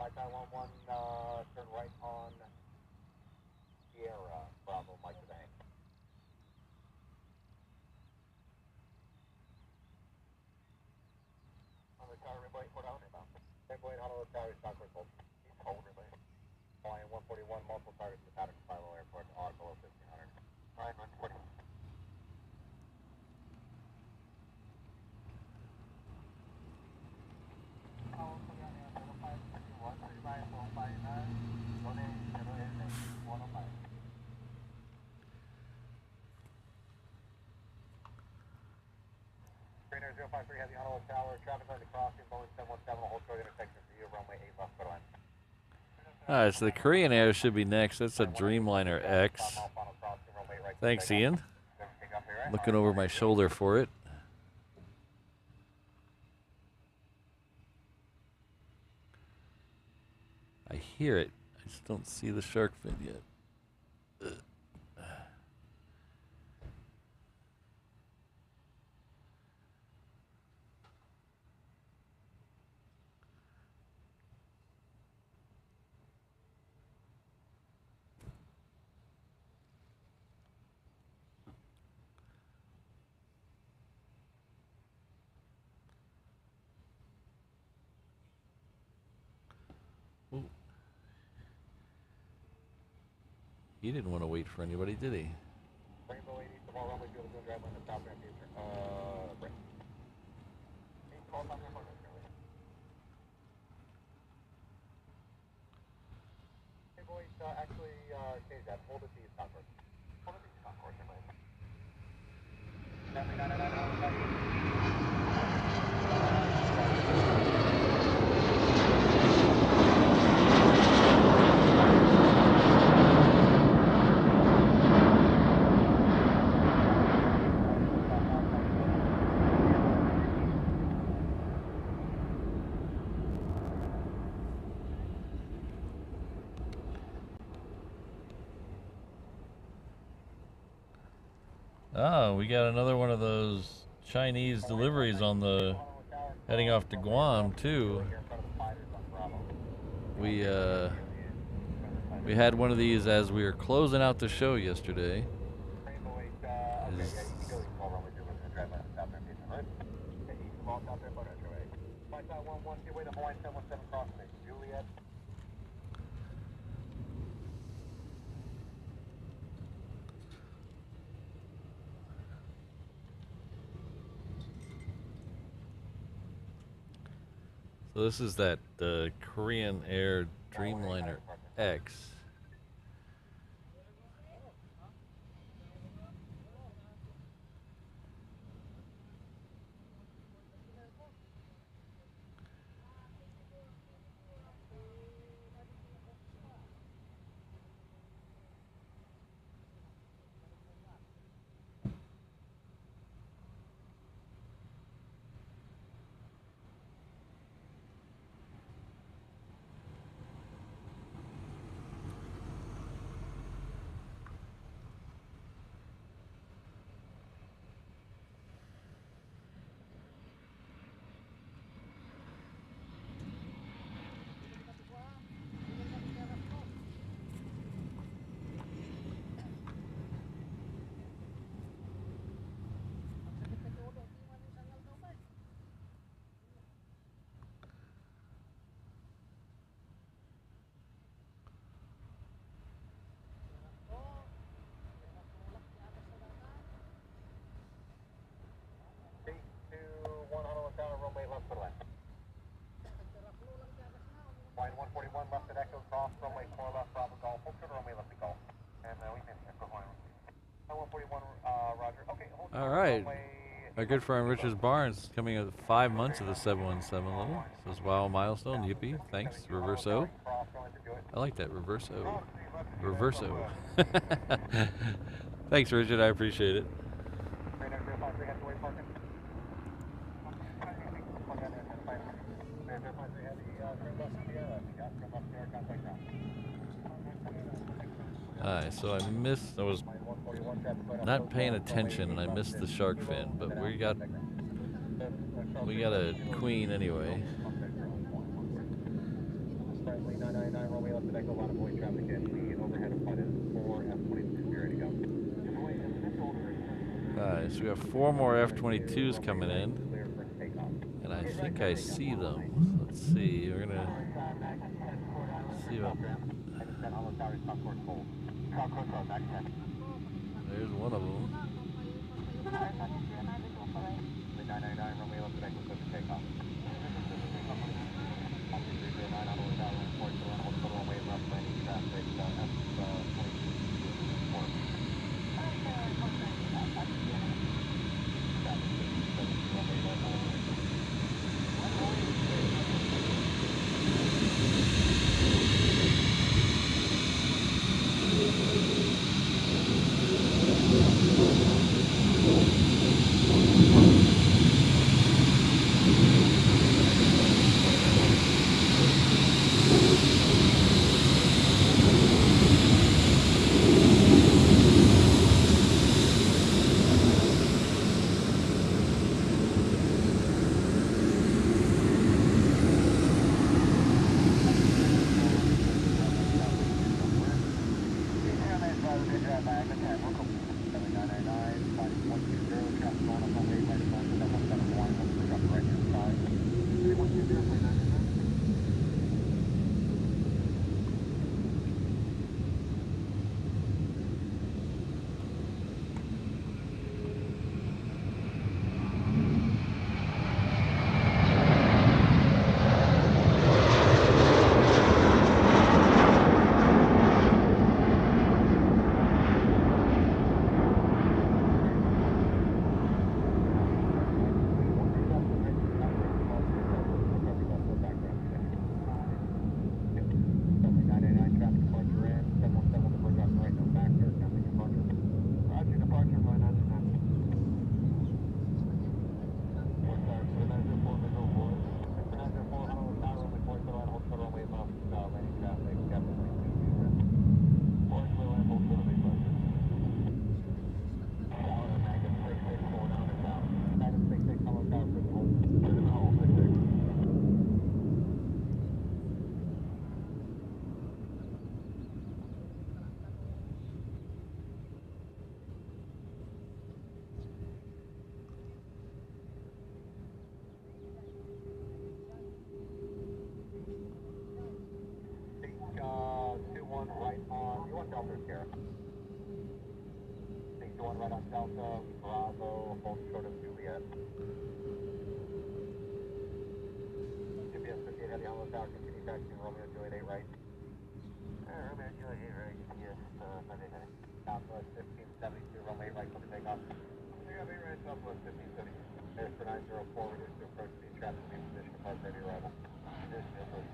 Flight 911, turn right on Sierra, Bravo, Mike to the hang. On the tower, everybody, put out inbound. Everybody, Honolulu Tower, stock result. He's cold, everybody. Hawaiian 141, multiple targets to Patrick Final Airport, Oracle 1500. Hawaiian 141. Trainer 053 Heavy Honolulu Tower, traffic on the crossing, Boeing 717, hold short intersection for you, runway 8 left, go line. Alright, so the Korean Air should be next. That's a Dreamliner X. Thanks, Ian. Looking over my shoulder for it. I hear it. I just don't see the shark fin yet. Ooh. He didn't want to wait for anybody, did he? Rainbow 80, tomorrow runway 2 Lagoon Drive on the south ramp future. Right. Hey boys, actually, change that. Hold it to East Concourse. Hold it to East Concourse, everybody. Oh, we got another one of those Chinese deliveries on the heading off to Guam too. We had one of these as we were closing out the show yesterday. So this is that Korean Air Dreamliner X. Line 141 left at Echo Cross, runway 4 left, Bravo Golf, hold short runway left to Golf. And we've been here for Hawaiian. 141, Roger. Okay, hold All right. Our good friend Richard Barnes coming at 5 months of the 717 level. Says, wow, milestone, yippee, thanks, reverse O. I like that, reverse O. Reverse O. Thanks, Richard, I appreciate it. Alright, so I was not paying attention and I missed the shark fin, but we got a queen anyway. Alright, so we have 4 more F-22s coming in, and I think I see them. Let's see, we're gonna see what. There's one of them. on Delta Sierra. 621 right on Delta, Bravo, hold short of Juliet. GPS 58 heavy on Tower, continue taxiing Romeo Juliet 8 right. Romeo Juliet 8 right, GPS 58 heavy. Southwest 1572, runway 8 right, clear for takeoff. You have 8 right, Southwest 1572. There's for 904, reduce to approach the traffic in position apart ready arrival. Position approach.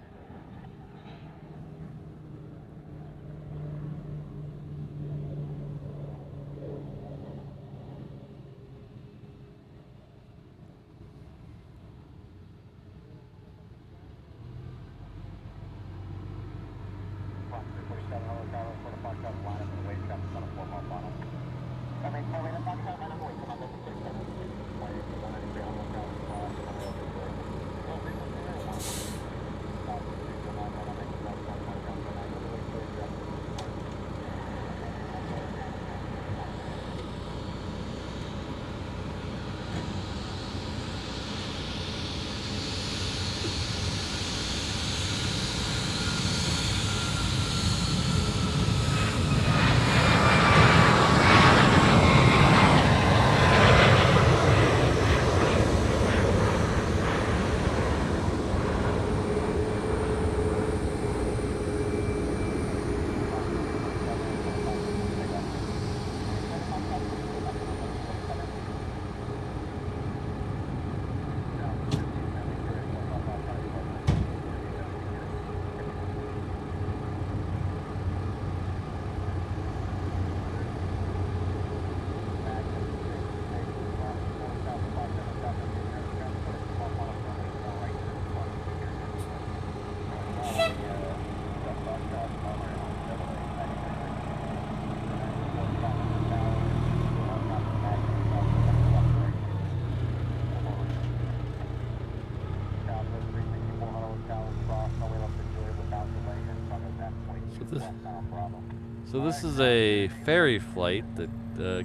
So this is a ferry flight that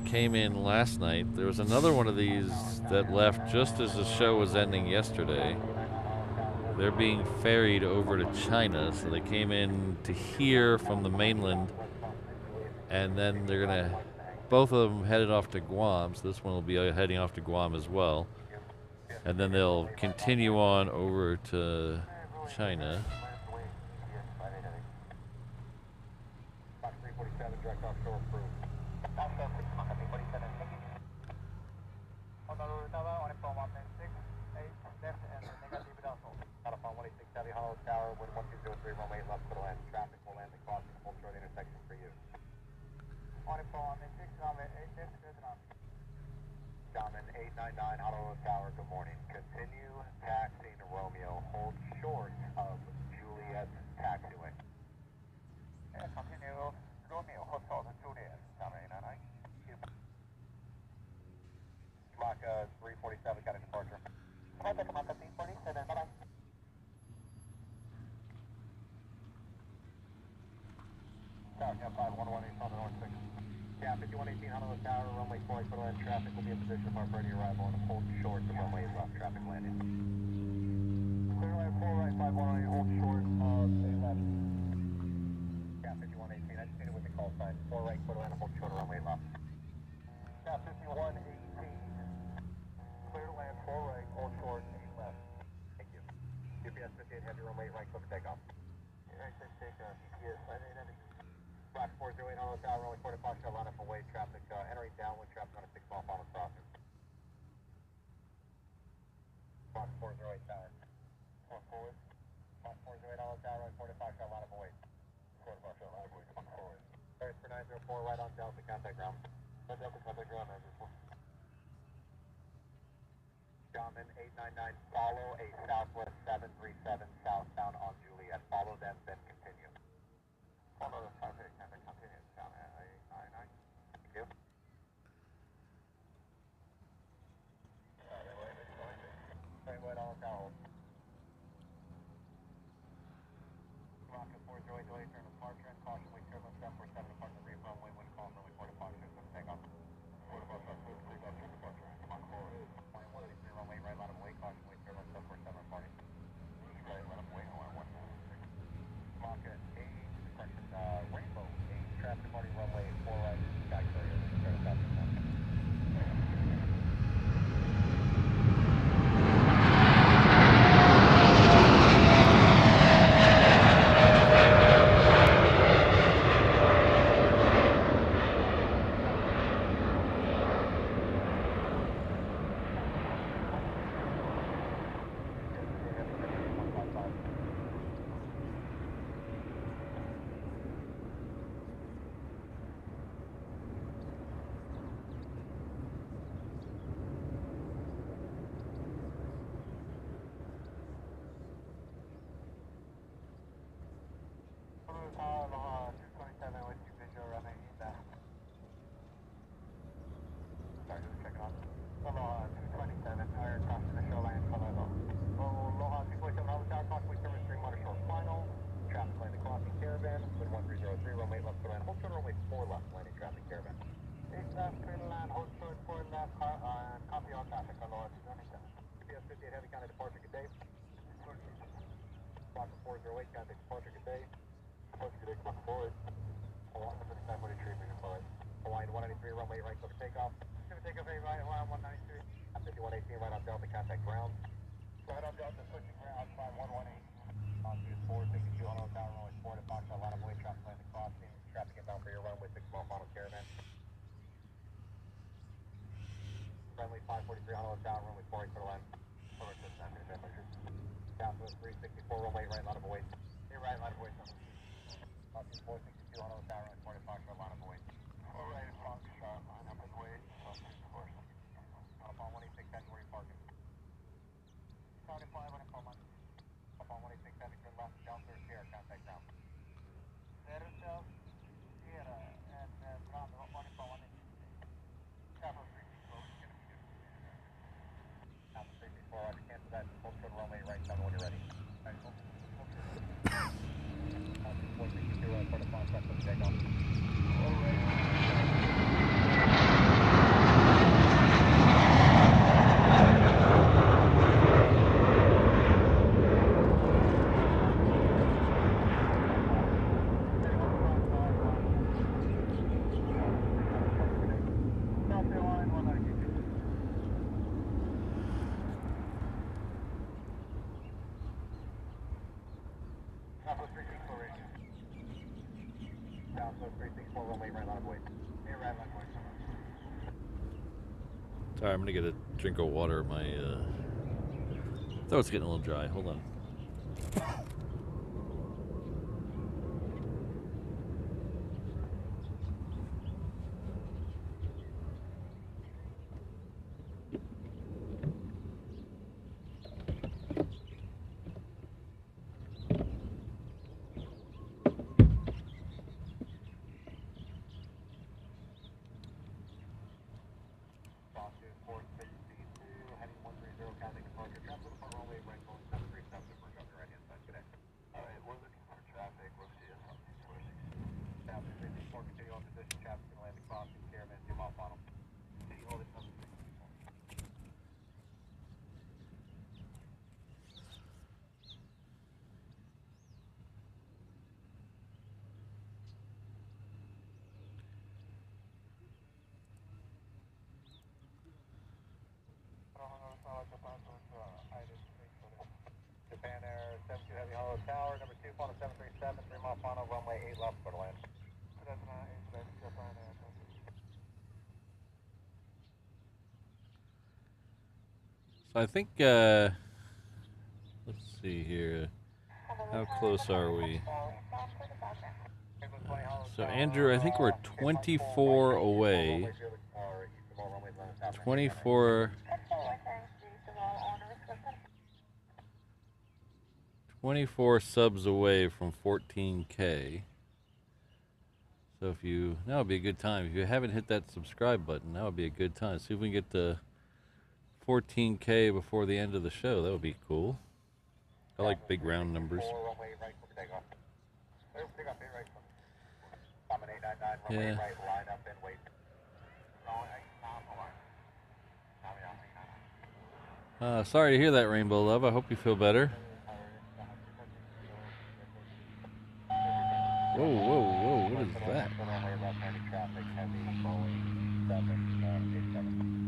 came in last night. There was another one of these that left just as the show was ending yesterday. They're being ferried over to China, so they came in to here from the mainland, and then they're gonna, both of them headed off to Guam, so this one will be heading off to Guam as well. And then they'll continue on over to China. Direct offshore approved. Honolulu Tower, on April 196, 8 left and negative downhill. Out upon 186 heavy Honolulu Tower, wind 1203, runway left to land. Traffic will land the crossing, full short intersection for you. On April 196, runway 8 left, good enough. Diamond 899 Honolulu Tower, good morning. Continue taxiing Romeo, hold short of Juliet taxiway. Yeah, continue Romeo, Hotel Juliet, Tower 899. Mach 347, got a departure. Mach 347, bye-bye. Tower, yeah, 5118 on the north 6. Yeah, 5118 Honolulu Tower, runway 4, for land traffic will be in position upon ready arrival and hold short of runway left traffic landing. Clear line 4 right, 5118, hold short of a left. Yeah, 5118, I just need it with the call sign. 4 right, clear line, hold short of runway left. Yeah, 5118. Clear to land 4 right, hold short, 8 left. Thank you. GPS 58 heavy runway right, clear for takeoff. Right, take GPS 58 Black 408 Honolulu Tower, runway 4 departure, line up away, traffic entering downwind, traffic on a 6-mile final crossing. Black 408 Tower. 4 forward. Black 408 Honolulu Tower, runway 4 departure, line up away. 4 departure, line up away, come on forward. There's for 904, right on Delta, contact ground. Delta, contact ground, 904. Diamond 899, follow a Southwest 737 southbound on Juliet. Follow them, then continue. Follow the traffic, and then continue down at 899. Thank you. Right, wait, all down. Rocket 408, delay turn departure, and caution, wait, turbulence 747, departure, reef runway, wind calm, runway 4 departure, so take off. 4 departure, take off, 2 departure, come on forward. 183 runway, right, line of way, caution, wait, turbulence 747, party. Right, line of way, 116. Mach after departing runway 4 right, back carrier, start at south. Aloha 227 with you visual runway eastbound. Sorry, just checking on. Aloha 227, higher across the shoreline, Honolulu. Aloha 227, Honolulu Tower, approximately service 3 mile short final. Traffic lane, the crossing caravan, wind 1303, runway left to land, hold short, runway 4 left, landing traffic caravan. 8 left, clear to land, hold short, 4 left, copy on traffic, Aloha 227. GPS 58 heavy, county departure, good day. Block 408, county departure, good day. Hawaiian 193, runway right, clear for takeoff. Clear for takeoff, right, Hawaiian 193. 5118, right off Delta, contact ground. Right off Delta, switching ground, 5118. On to 462, Honolulu Tower, runway 4 to Fox, a lot of way, traffic landing crossing. Traffic inbound for your runway 6 mile final caravan. Friendly 543, Honolulu Tower, runway 4 right, clear to land. Over to the center, Southwest 364, runway right, lot of await. Hey, right, lot of await, 462 Honolulu Tower, runway 4 to Fox, a lot of await. All right, Fox, line up and wait. Up on 186, where you parking. 75 on a call, up on 186, turn left, down through Sierra, contact ground. There is Sierra, and ground, up on 186. Travel 364, Travel 364, Roger, cancel that, hold short runway right, tell me when you're ready. All right, hold short. 462, for the Fox, left, let's take off. All right. Sorry, I'm gonna get a drink of water. My throat's getting a little dry. Hold on. Japan Air 72 Heavy Hollow Tower, number 2, final 737, 3 mile final, runway 8 left, for the land. So I think, let's see here. How close are we? So Andrew, I think we're 24 away. 24 subs away from 14K. So if you, now would be a good time. If you haven't hit that subscribe button, that would be a good time. See if we can get to 14K before the end of the show. That would be cool. I like big round numbers. Yeah. Sorry to hear that, Rainbow Love. I hope you feel better. Whoa, whoa, whoa. What is that? Runway left handed traffic, heavy, Boeing 787.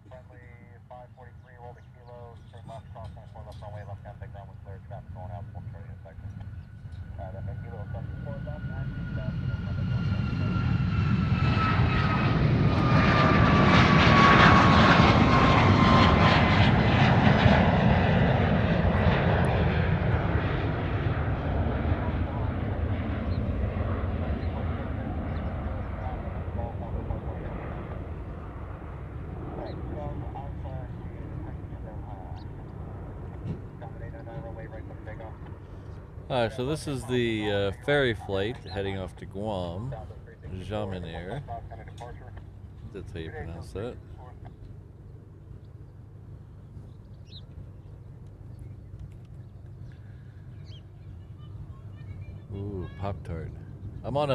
Friendly 543, roll the kilo, turn left, cross 24 left runway, left hand, take ground with clear, traffic going out, full carry inspection. That may kilo 74 left, and Alright, so this is the ferry flight heading off to Guam, Jamin Air. That's how you pronounce that. Ooh, Pop-Tart. I'm on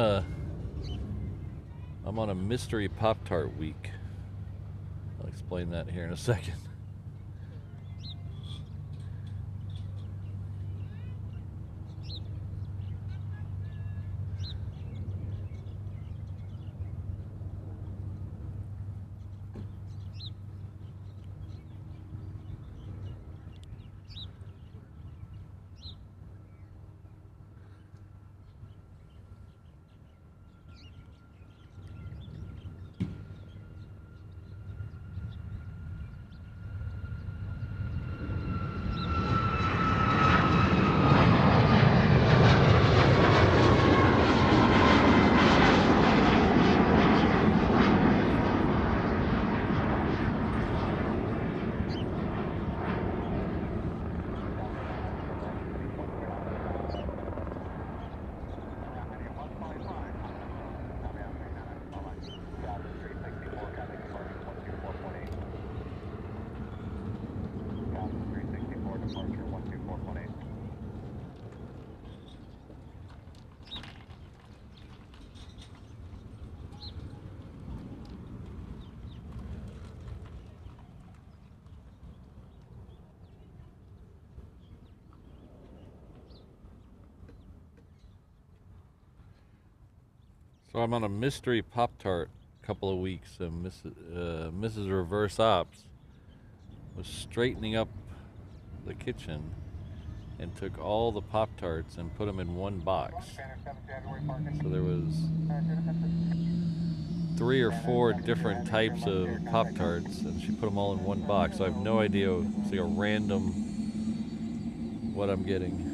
a mystery Pop-Tart week. I'll explain that here in a second. So I'm on a mystery Pop-Tart couple of weeks, and Mrs. Reverse Ops was straightening up the kitchen and took all the Pop-Tarts and put them in one box. So there was 3 or 4 different types of Pop-Tarts, and she put them all in one box. So I have no idea, it's like a random what I'm getting.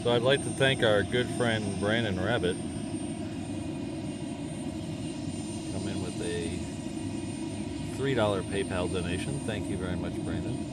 So I'd like to thank our good friend Brandon Rabbit. Come in with a $3 PayPal donation. Thank you very much, Brandon.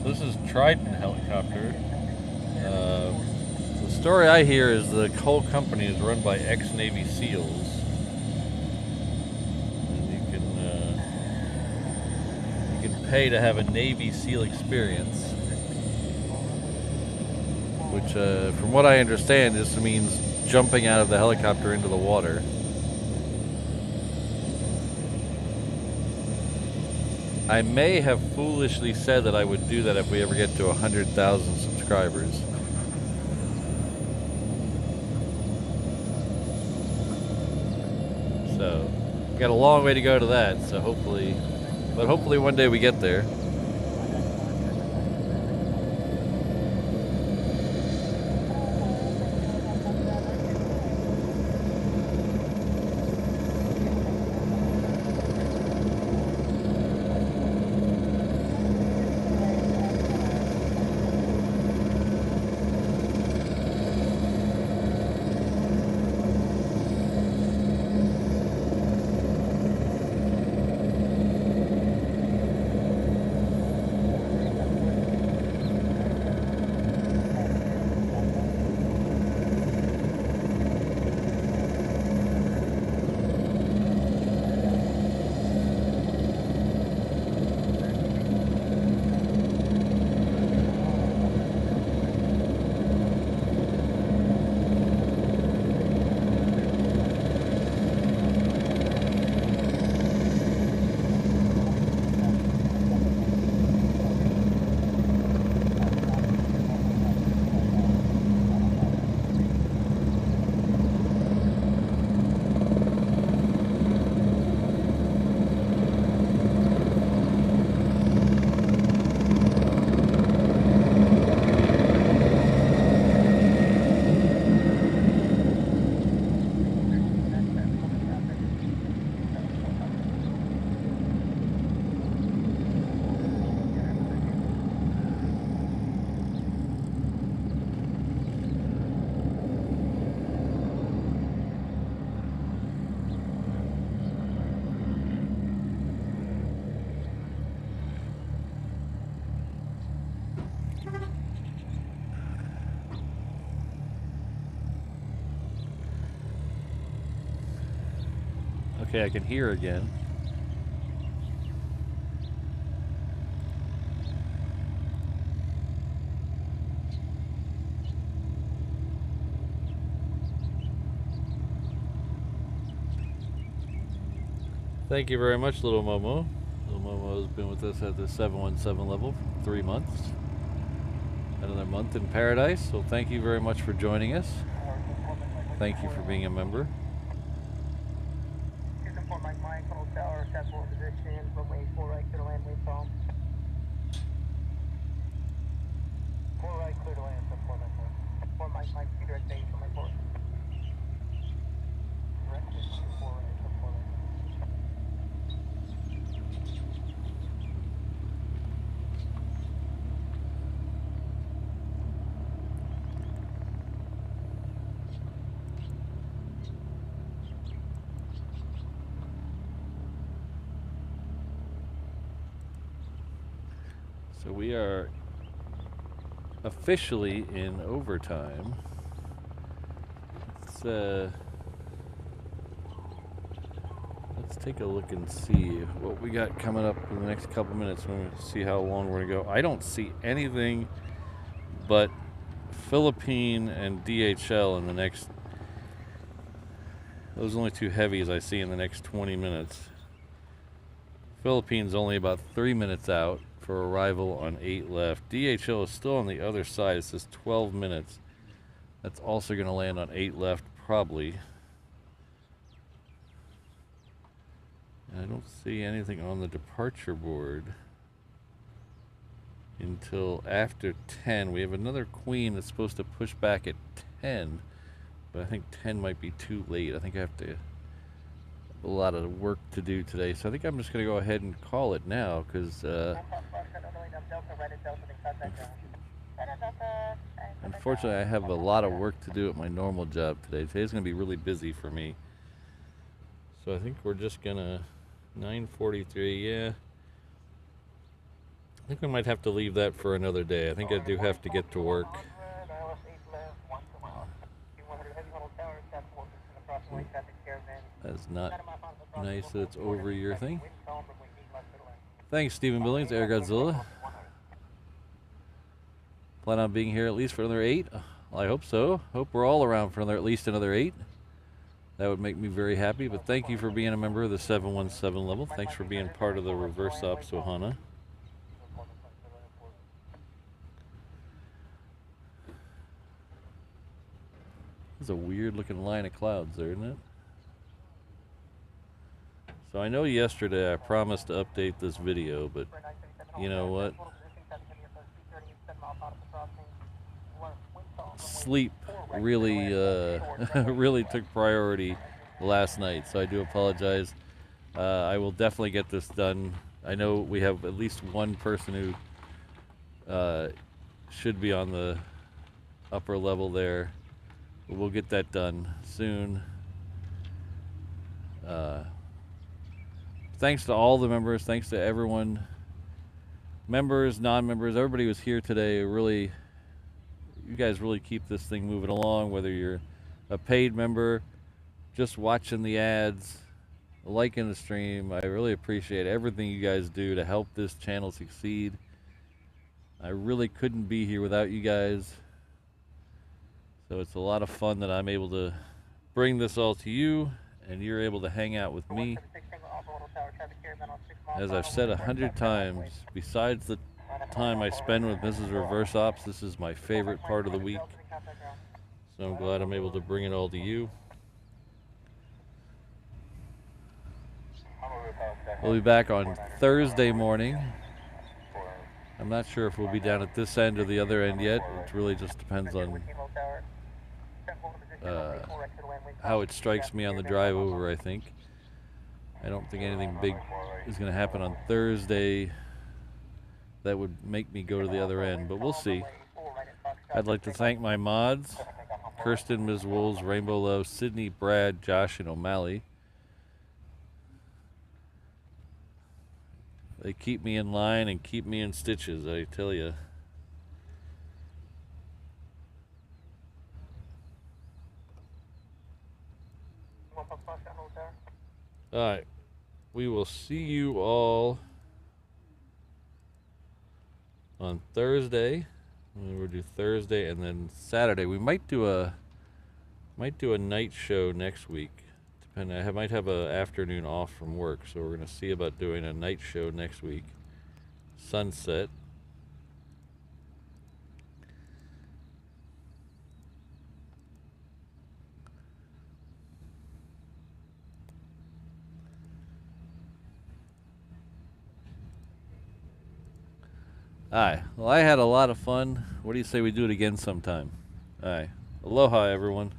This is Trident helicopter. The story I hear is the whole company is run by ex-Navy SEALs. And you can pay to have a Navy SEAL experience. Which, from what I understand, just means jumping out of the helicopter into the water. I may have foolishly said that I would do that if we ever get to 100,000 subscribers. So, got a long way to go to that, so hopefully one day we get there. Okay, I can hear again. Thank you very much, Little Momo. Little Momo has been with us at the 717 level for 3 months. Another month in paradise, so thank you very much for joining us. Thank you for being a member. Tower, accessible position, runway 4 right, clear to land, wing calm. 4 right, clear to land, 4 Mike 4. 4 Mike, direct stage, runway 4. Direct stage, 4 right, 4 right. So we are officially in overtime. Let's take a look and see what we got coming up in the next couple minutes. We're going to see how long we're going to go. I don't see anything but Philippine and DHL in the next. Those are only two heavies I see in the next 20 minutes. Philippines only about 3 minutes out for arrival on 8 left. DHL is still on the other side. It says 12 minutes. That's also going to land on 8 left probably. I don't see anything on the departure board until after 10. We have another Queen that's supposed to push back at 10, but I think 10 might be too late. I think I have a lot of work to do today, so I think I'm just going to go ahead and call it now because unfortunately I have a lot of work to do at my normal job today. Today's going to be really busy for me, so I think we're just going to 9:43. Yeah, I think we might have to leave that for another day. I think I do have to get to work. That's not nice that it's over your thing. Thanks, Stephen Billings, Air Godzilla. Plan on being here at least for another 8? Well, I hope so. Hope we're all around for at least another 8. That would make me very happy, but thank you for being a member of the 717 level. Thanks for being part of the reverse ops Ohana. There's a weird looking line of clouds there, isn't it? So I know yesterday I promised to update this video, but you know what? Sleep really really took priority last night, so I do apologize. I will definitely get this done. I know we have at least one person who should be on the upper level there, but we'll get that done soon. Thanks to all the members, thanks to everyone, members, non-members, everybody who's here today. Really, you guys really keep this thing moving along, whether you're a paid member, just watching the ads, liking the stream. I really appreciate everything you guys do to help this channel succeed. I really couldn't be here without you guys. So it's a lot of fun that I'm able to bring this all to you, and you're able to hang out with me. As I've said 100 times, besides the time I spend with Mrs. Reverse Ops, this is my favorite part of the week. So I'm glad I'm able to bring it all to you. We'll be back on Thursday morning. I'm not sure if we'll be down at this end or the other end yet. It really just depends on how it strikes me on the drive over, I think. I don't think anything big is going to happen on Thursday that would make me go to the other end, but we'll see. I'd like to thank my mods, Kirsten, Ms. Wolves, Rainbow Love, Sydney, Brad, Josh, and O'Malley. They keep me in line and keep me in stitches, I tell you. Alright, we will see you all on Thursday. We'll do Thursday and then Saturday. We might do a night show next week. Depending, I might have an afternoon off from work, so we're going to see about doing a night show next week. Sunset. Alright, well, I had a lot of fun. What do you say we do it again sometime? Alright, aloha everyone.